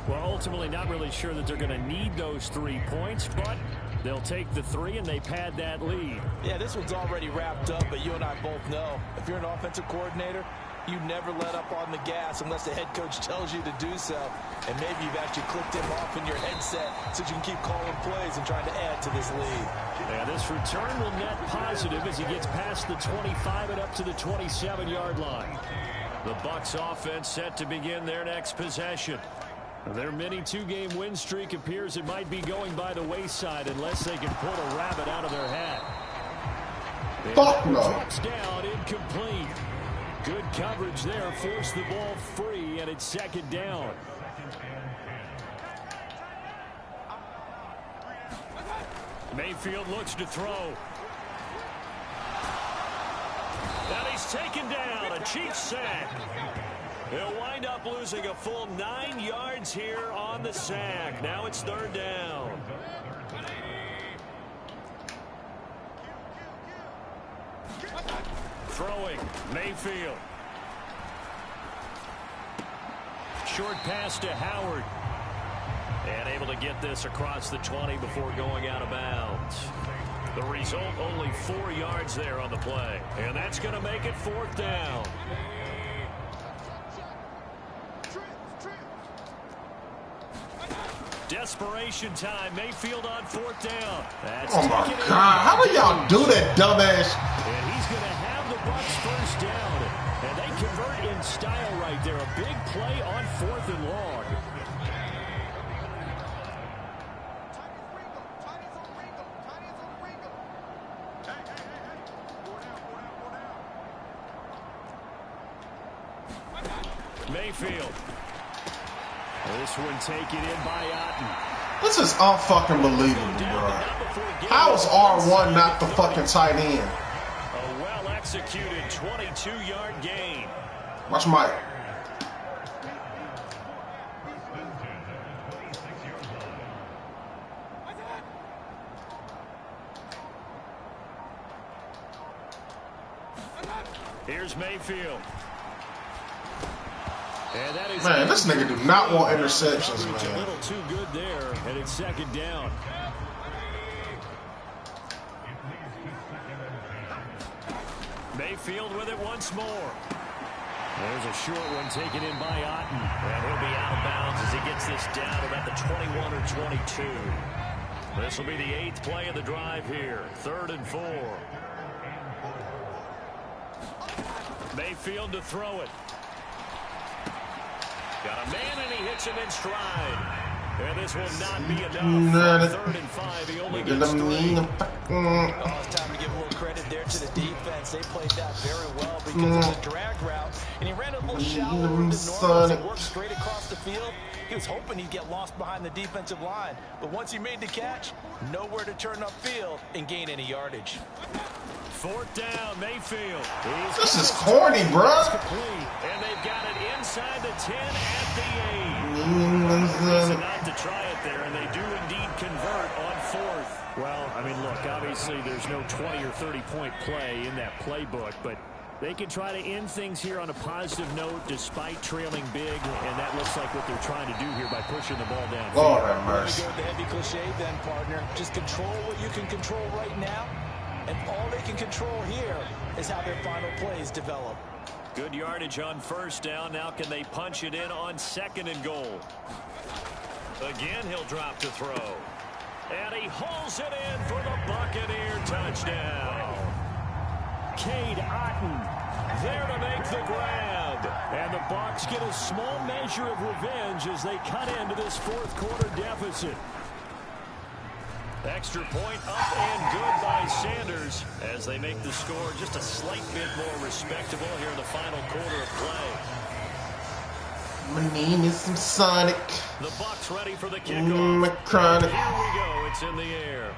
Well, ultimately not really sure that they're going to need those 3 points, but they'll take the 3 and they pad that lead. Yeah, this one's already wrapped up, but you and I both know if you're an offensive coordinator, You never let up on the gas unless the head coach tells you to do so. And maybe you've actually clicked him off in your headset so you can keep calling plays and trying to add to this lead. Yeah, this return will net positive as he gets past the 25 and up to the 27-yard line. The Bucs offense set to begin their next possession. Their mini two-game win streak appears it might be going by the wayside unless they can pull a rabbit out of their hat. Fuck no. Drops down, incomplete. Good coverage there, forced the ball free, and it's second down. Mayfield looks to throw. And he's taken down, a Chiefs sack. He'll wind up losing a full 9 yards here on the sack. Now it's third down. Throwing, Mayfield. Short pass to Howard. And able to get this across the 20 before going out of bounds. The result, only 4 yards there on the play. And that's going to make it fourth down. Desperation time. Mayfield on fourth down. That's oh, my God. How do y'all do that, dumbass? And he's going to have the Bucs first down. And they convert in style right there. A big play on fourth and long. Mayfield. This one taken in by Otten. This is unfucking believable, bro. How is R1 not the fucking tight end? A well-executed 22-yard gain. Watch Mike. Here's Mayfield. And that is man, this nigga do not want interceptions, man. A little too good there, and it's second down. Mayfield with it once more. There's a short one taken in by Otten. And he'll be out of bounds as he gets this down about the 21 or 22. This will be the 8th play of the drive here. 3rd and 4. Mayfield to throw it. Got a man, and he hits him in stride. And this will not be enough. 3rd and 5. He only gets 3. Oh, it's time to give a little credit there to the defense. They played that very well because it's a drag route. And he ran a little shallower than normal and worked straight across the field. He was hoping he'd get lost behind the defensive line. But once he made the catch, nowhere to turn upfield and gain any yardage. 4th down, Mayfield. This is corny, bro. And they've got it inside the 10 at the 8. Reason not to try it there, and they do indeed convert on 4th. Well, I mean, look, obviously there's no 20 or 30-point play in that playbook, but they can try to end things here on a positive note despite trailing big, and that looks like what they're trying to do here by pushing the ball down. Lord have mercy. Go with the heavy cliche then, partner. Just control what you can control right now. And all they can control here is how their final plays develop. Good yardage on 1st down. Now can they punch it in on 2nd and goal? Again, he'll drop to throw. And he hauls it in for the Buccaneer touchdown. Cade Otten there to make the grab. And the Bucs get a small measure of revenge as they cut into this 4th quarter deficit. Extra point up and good by Sanders as they make the score just a slight bit more respectable here in the final quarter of play. My name is Sonic. The Bucs ready for the kickoff. Here we go. It's in the air.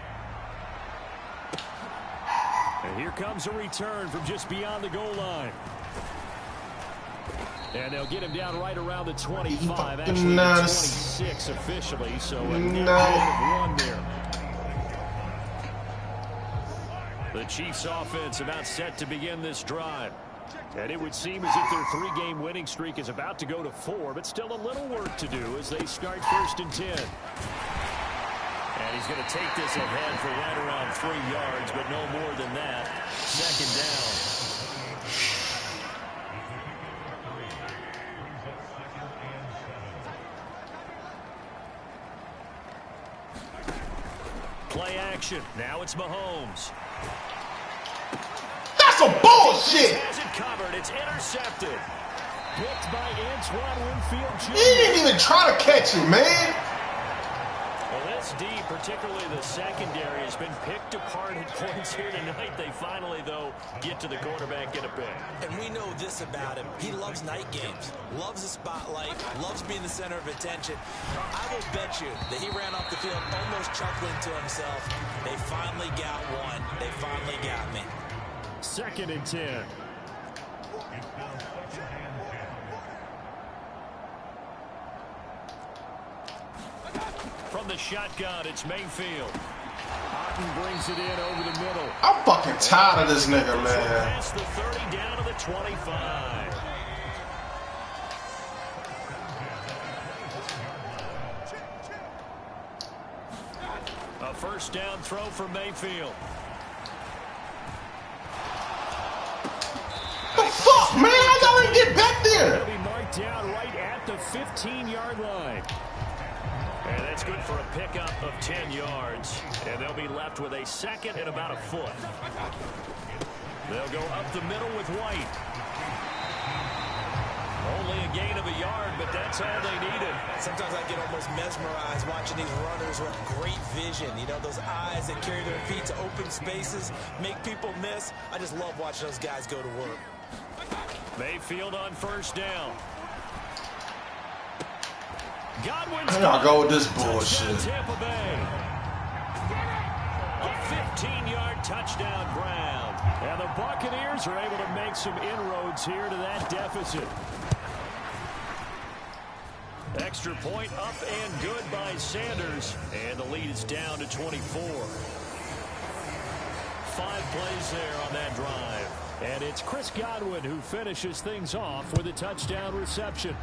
And here comes a return from just beyond the goal line. And they'll get him down right around the 25. Actually, the 26 officially. So a net of 1 there. The Chiefs offense about set to begin this drive. And it would seem as if their 3-game winning streak is about to go to 4, but still a little work to do as they start 1st and 10. And he's going to take this ahead for right around 3 yards, but no more than that. 2nd down. Play action. Now it's Mahomes. That's some bullshit. Has it covered. It's intercepted. Picked by Antoine Winfield Jr. He didn't even try to catch it, man. Well, this D, particularly the secondary, has been picked apart at points here tonight. They finally, though, get to the quarterback, get a pick. And we know this about him. He loves night games, loves the spotlight, loves being the center of attention. I will bet you that he ran off the field almost chuckling to himself. They finally got one. They finally got me. 2nd and 10. From the shotgun, it's Mayfield. Otten brings it in over the middle. I'm fucking tired of this nigga, man. Past the 30 down to the 25. A first down throw for Mayfield. The fuck, man? I gotta get back there. He'll be marked down right at the 15-yard line. And that's good for a pickup of 10 yards. And they'll be left with a second and about a foot. They'll go up the middle with White. Only a gain of a yard, but that's all they needed. Sometimes I get almost mesmerized watching these runners with great vision. You know, those eyes that carry their feet to open spaces, make people miss. I just love watching those guys go to work. Mayfield on first down. Godwin's I gotta go with this bullshit. Tampa Bay. A 15-yard touchdown Brown. And the Buccaneers are able to make some inroads here to that deficit. Extra point up and good by Sanders. And the lead is down to 24. 5 plays there on that drive. And it's Chris Godwin who finishes things off with a touchdown reception.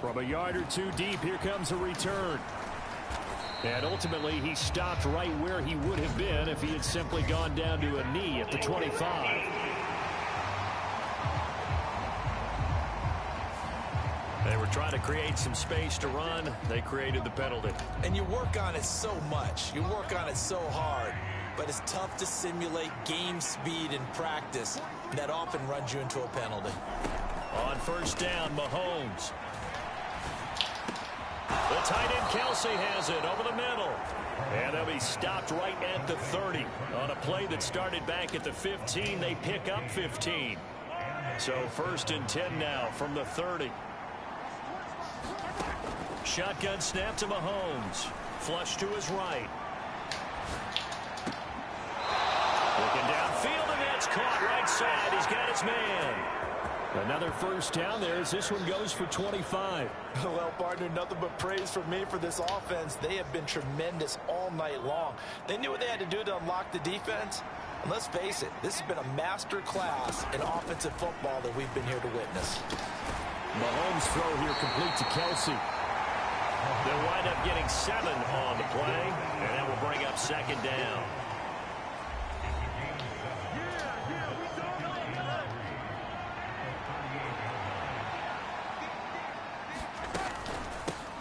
From a yard or two deep, here comes a return. And ultimately, he stopped right where he would have been if he had simply gone down to a knee at the 25. They were trying to create some space to run. They created the penalty. And you work on it so much. You work on it so hard. But it's tough to simulate game speed in practice. That often runs you into a penalty. On first down, Mahomes. The tight end Kelsey has it over the middle. And they'll be stopped right at the 30. On a play that started back at the 15, they pick up 15. So 1st and 10 now from the 30. Shotgun snap to Mahomes. Flush to his right. Looking downfield, and that's caught right side. He's got his man. Another first down there as this one goes for 25. Well, partner, nothing but praise from me for this offense. They have been tremendous all night long. They knew what they had to do to unlock the defense. And let's face it, this has been a master class in offensive football that we've been here to witness. Mahomes' throw here complete to Kelsey. They'll wind up getting 7 on the play, and that will bring up 2nd down.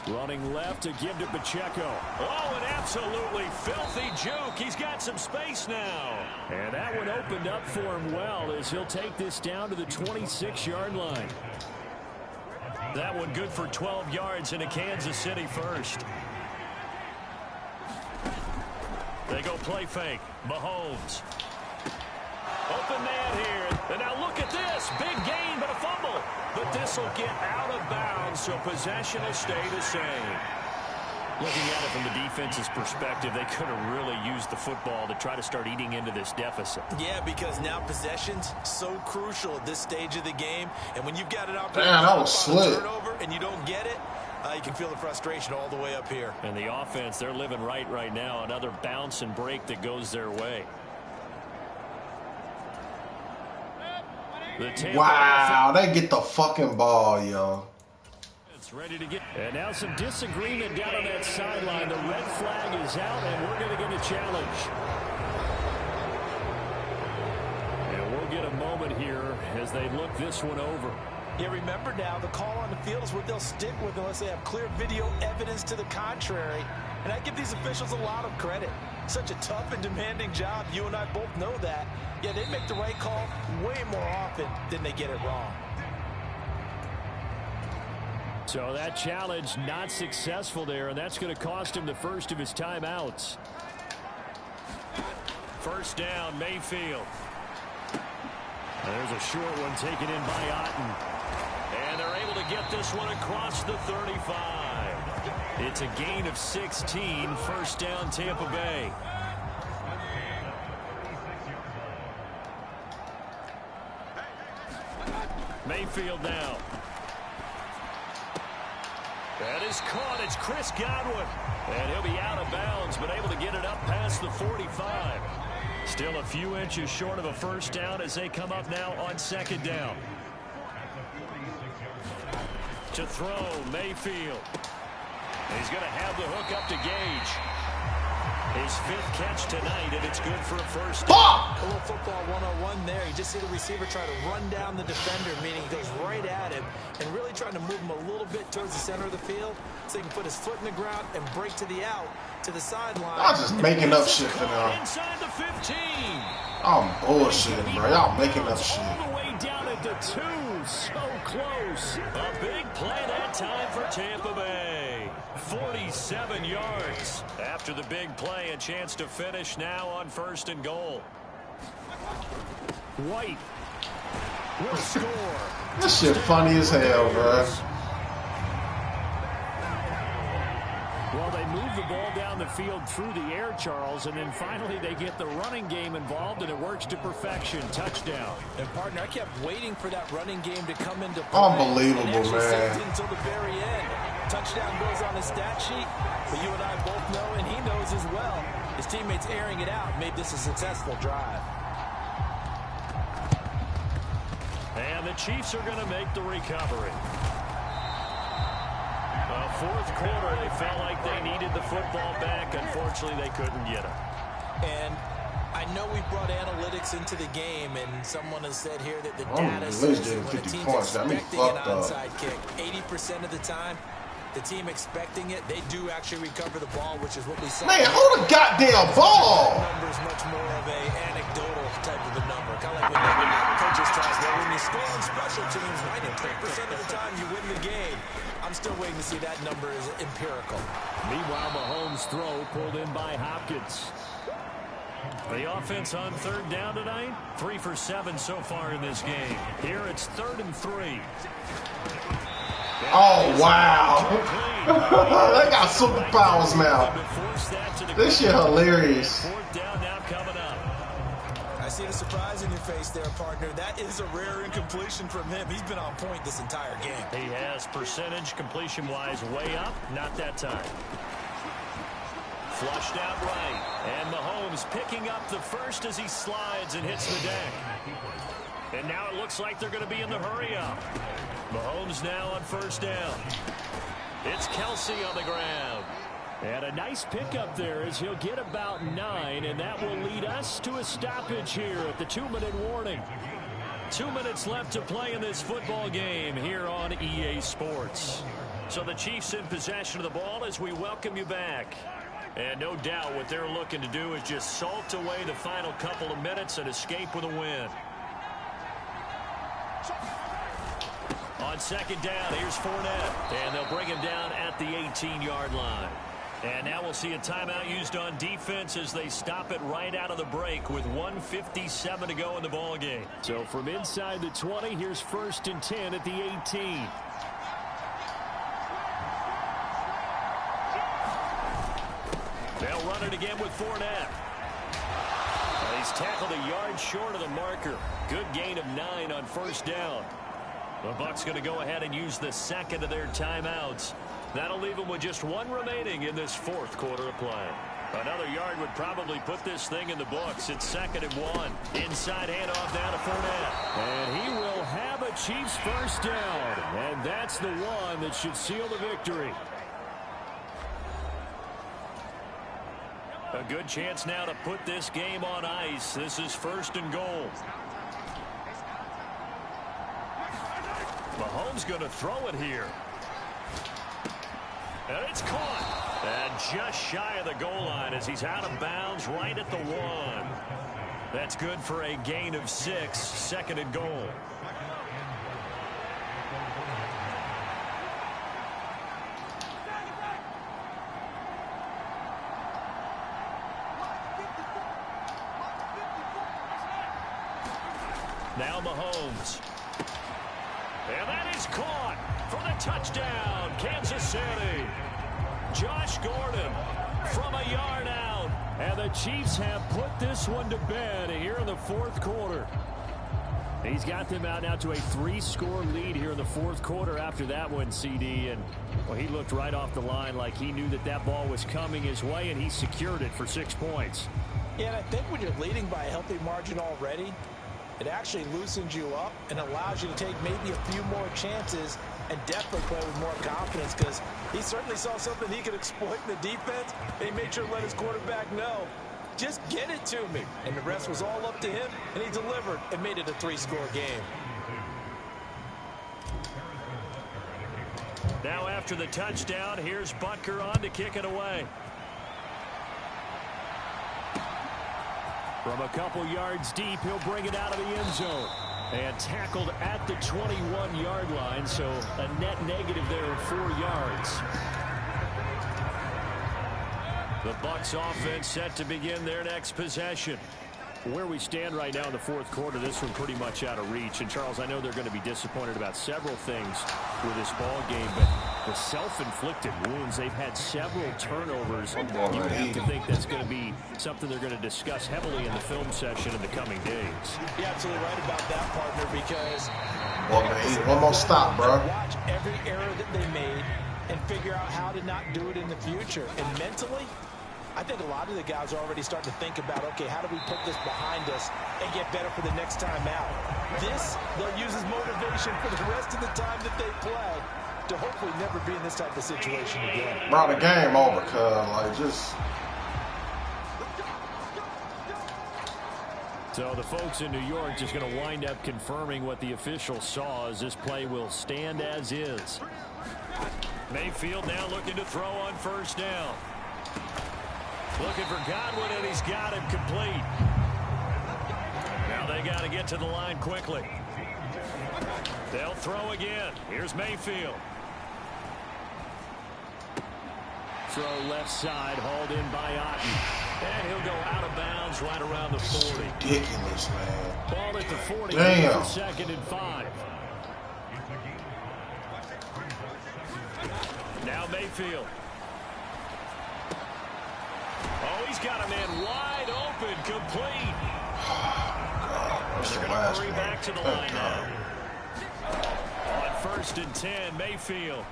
Running left to give to Pacheco. Oh, an absolutely filthy juke. He's got some space now. And that one opened up for him well as he'll take this down to the 26-yard line. That one good for 12 yards in a Kansas City first. They go play fake. Mahomes. Open man here. And now look at this. Big gain, but a fumble. But this will get out of bounds, so possession will stay the same. Looking at it from the defense's perspective, they could have really used the football to try to start eating into this deficit. Yeah, because now possession's so crucial at this stage of the game. And when you've got it out there, damn, that was slick. Turnover and you don't get it, you can feel the frustration all the way up here. And the offense, they're living right now. Another bounce and break that goes their way. Wow, they get the fucking ball, yo. It's ready to get. And now some disagreement down on that sideline. The red flag is out, and we're going to get a challenge. And we'll get a moment here as they look this one over. Yeah, remember now, the call on the field is what they'll stick with unless they have clear video evidence to the contrary. And I give these officials a lot of credit. Such a tough and demanding job. You and I both know that. Yeah, they make the right call way more often than they get it wrong. So that challenge not successful there, and that's going to cost him the first of his timeouts. First down, Mayfield. There's a short one taken in by Otten. And they're able to get this one across the 35. It's a gain of 16, first down Tampa Bay. Mayfield now. That is caught. It's Chris Godwin. And he'll be out of bounds, but able to get it up past the 45. Still a few inches short of a first down as they come up now on second down. To throw, Mayfield. He's going to have the hook up to Gage. His 5th catch tonight, and it's good for a first down. A little football 101 there. You just see the receiver try to run down the defender, meaning he goes right at him and really trying to move him a little bit towards the center of the field so he can put his foot in the ground and break to the out, to the sideline. Y'all just making up shit for now. Inside the 15. I'm bullshitting, bro. Y'all making up shit. All the way down at the 2. So close. A big play that time for Tampa Bay. 47 yards. After the big play, a chance to finish now on first and goal. White will score. This shit funny as hell, bro. Well, they move the ball down the field through the air, Charles, and then finally they get the running game involved, and it works to perfection. Touchdown. And, partner, I kept waiting for that running game to come into play. Unbelievable, man. Until the very end. Touchdown goes on his stat sheet, but you and I both know, and he knows as well, his teammates airing it out made this a successful drive. And the Chiefs are going to make the recovery. Fourth quarter, they felt like they needed the football back. Unfortunately, they couldn't get it. And I know we brought analytics into the game, and someone has said here that the data says when a team's expecting an onside kick, 80% of the time, the team expecting it, they do actually recover the ball, which is what we saw. Man, hold the goddamn ball! That number is much more of a anecdotal type of a number. Kind of like when coaches try to say, when you score on special teams, 93% of the time you win the game. I'm still waiting to see that number is empirical. Meanwhile, Mahomes' throw pulled in by Hopkins. The offense on third down tonight, 3 for 7 so far in this game. Here it's 3rd and 3. Oh, wow. They got superpowers now. This shit hilarious. Fourth down now coming up. I see the surprise in your face there, partner. That is a rare incompletion from him. He's been on point this entire game. He has percentage completion-wise way up. Not that time. Flushed out right. And Mahomes picking up the first as he slides and hits the deck. And now it looks like they're going to be in the hurry-up. Mahomes now on first down. It's Kelsey on the ground. And a nice pickup there as he'll get about 9, and that will lead us to a stoppage here at the 2-minute warning. 2 minutes left to play in this football game here on EA Sports. So the Chiefs in possession of the ball as we welcome you back. And no doubt what they're looking to do is just salt away the final couple of minutes and escape with a win. On second down, here's Fournette. And they'll bring him down at the 18-yard line. And now we'll see a timeout used on defense as they stop it right out of the break with 1:57 to go in the ball game. So from inside the 20, here's 1st and 10 at the 18. They'll run it again with Fournette. He's tackled a yard short of the marker. Good gain of 9 on first down. The Bucs going to go ahead and use the second of their timeouts. That'll leave them with just 1 remaining in this 4th quarter of play. Another yard would probably put this thing in the books. It's 2nd and 1. Inside handoff down to Fournette. And he will have a Chiefs first down. And that's the one that should seal the victory. A good chance now to put this game on ice. This is 1st and goal. Mahomes going to throw it here. And it's caught. And just shy of the goal line as he's out of bounds right at the 1. That's good for a gain of 6, 2nd and goal. Now Mahomes. And that is caught for the touchdown, Kansas City. Josh Gordon from a yard out. And the Chiefs have put this one to bed here in the 4th quarter. He's got them out now to a 3-score lead here in the 4th quarter after that one, CD. And well, he looked right off the line like he knew that that ball was coming his way, and he secured it for 6 points. Yeah, and I think when you're leading by a healthy margin already, it actually loosens you up and allows you to take maybe a few more chances and definitely play with more confidence, because he certainly saw something he could exploit in the defense, and he made sure to let his quarterback know, just get it to me. And the rest was all up to him, and he delivered and made it a 3-score game. Now after the touchdown, here's Butker on to kick it away. From a couple yards deep, he'll bring it out of the end zone. And tackled at the 21-yard line, so a net negative there of 4 yards. The Bucs offense set to begin their next possession. Where we stand right now in the 4th quarter, this one pretty much out of reach. And, Charles, I know they're going to be disappointed about several things with this ball game, but the self-inflicted wounds, they've had several turnovers. You have to think that's going to be something they're going to discuss heavily in the film session in the coming days. You're absolutely right about that, partner, because one more stop, bro. Watch every error that they made and figure out how to not do it in the future. And mentally, I think a lot of the guys are already starting to think about, okay, how do we put this behind us and get better for the next time out? This, they'll use as motivation for the rest of the time that they play to hopefully never be in this type of situation again. Brought the game over, cuz, like, just... So the folks in New York just going to wind up confirming what the officials saw, as this play will stand as is. Mayfield now looking to throw on 1st down. Looking for Godwin, and he's got him complete. Now they got to get to the line quickly. They'll throw again. Here's Mayfield. Throw left side, hauled in by Otten. And he'll go out of bounds right around the 40. Ridiculous, man. Ball at the 40. Damn. For 2nd and 5. Now Mayfield. Oh, he's got a man wide open, complete. That's They're the going to last hurry one. back to the line now. On 1st and 10, Mayfield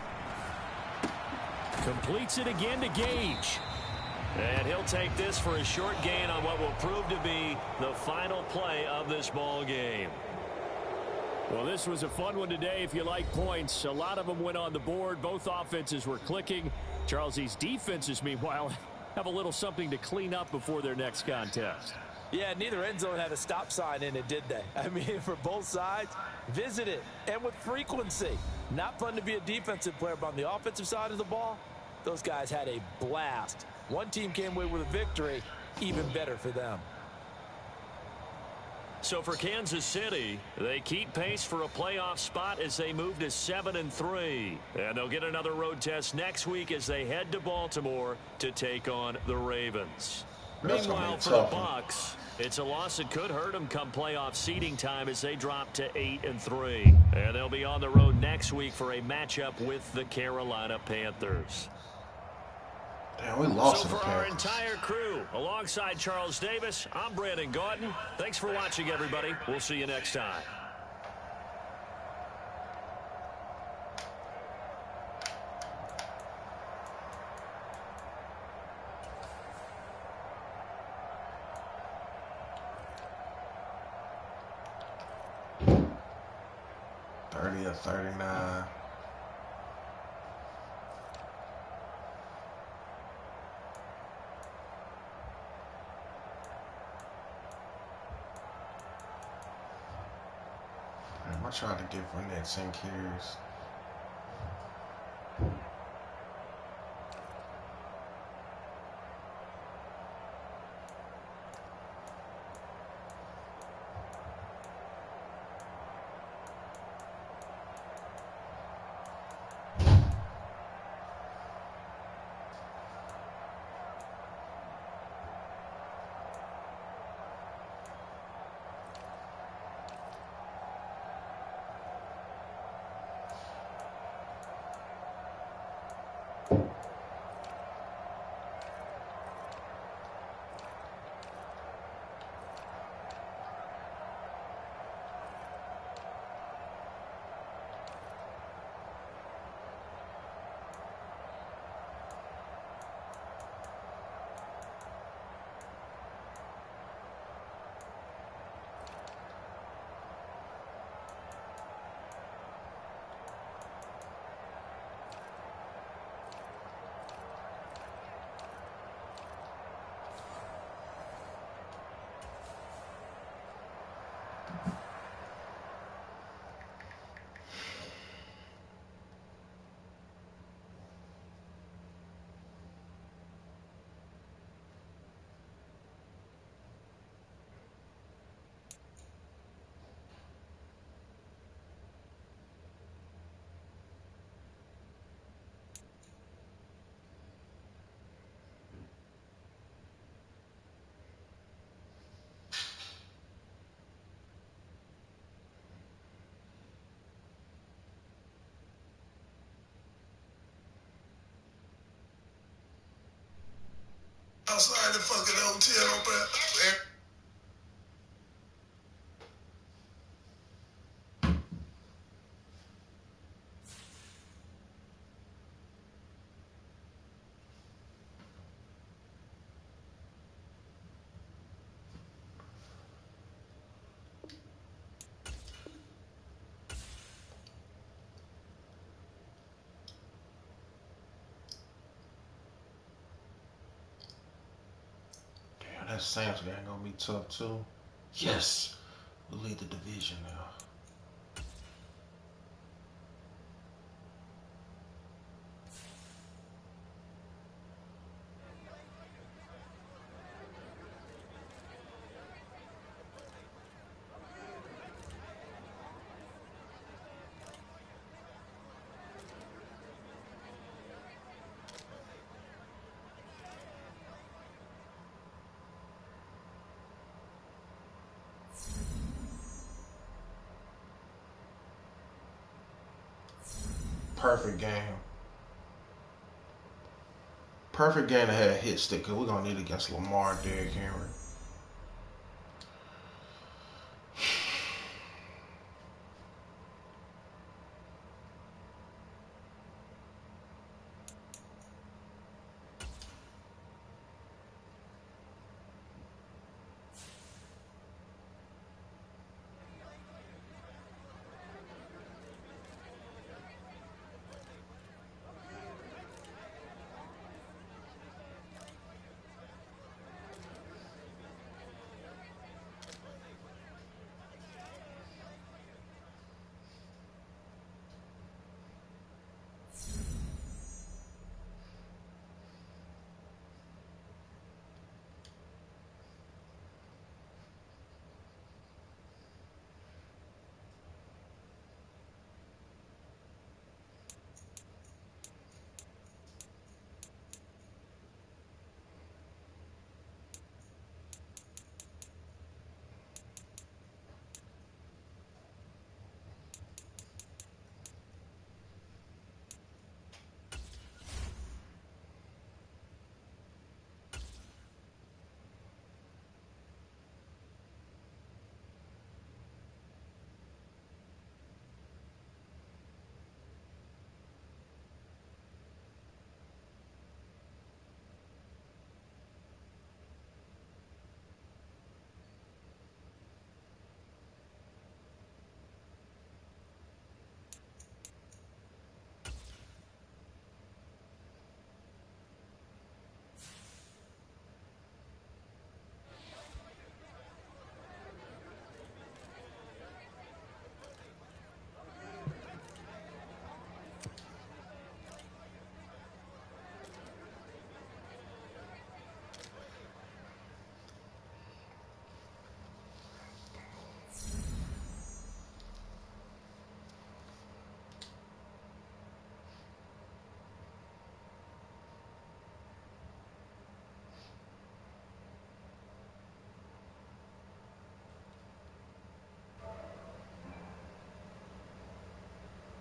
completes it again to Gage. And he'll take this for a short gain on what will prove to be the final play of this ball game. Well, this was a fun one today if you like points. A lot of them went on the board. Both offenses were clicking. Charles, these defenses, meanwhile, have a little something to clean up before their next contest. Yeah, neither end zone had a stop sign in it, did they? I mean, for both sides, visit it, and with frequency. Not fun to be a defensive player, but on the offensive side of the ball, those guys had a blast. One team came away with a victory, even better for them. So for Kansas City, they keep pace for a playoff spot as they move to 7-3. And they'll get another road test next week as they head to Baltimore to take on the Ravens. Meanwhile, for the Bucs, it's a loss that could hurt them come playoff seeding time as they drop to 8-3. And they'll be on the road next week for a matchup with the Carolina Panthers. Damn, we lost So to the for our Panthers. entire crew, alongside Charles Davis, I'm Brandon Gaudin. Thanks for watching, everybody. We'll see you next time. Thirty or 39. I tried to give Fournette 10 carries. outside the fucking hotel, but. That Saints game gonna be tough too. Yes, we lead the division now. Perfect game. Perfect game to have a hit stick, because we're going to need it against Lamar, Derrick Henry.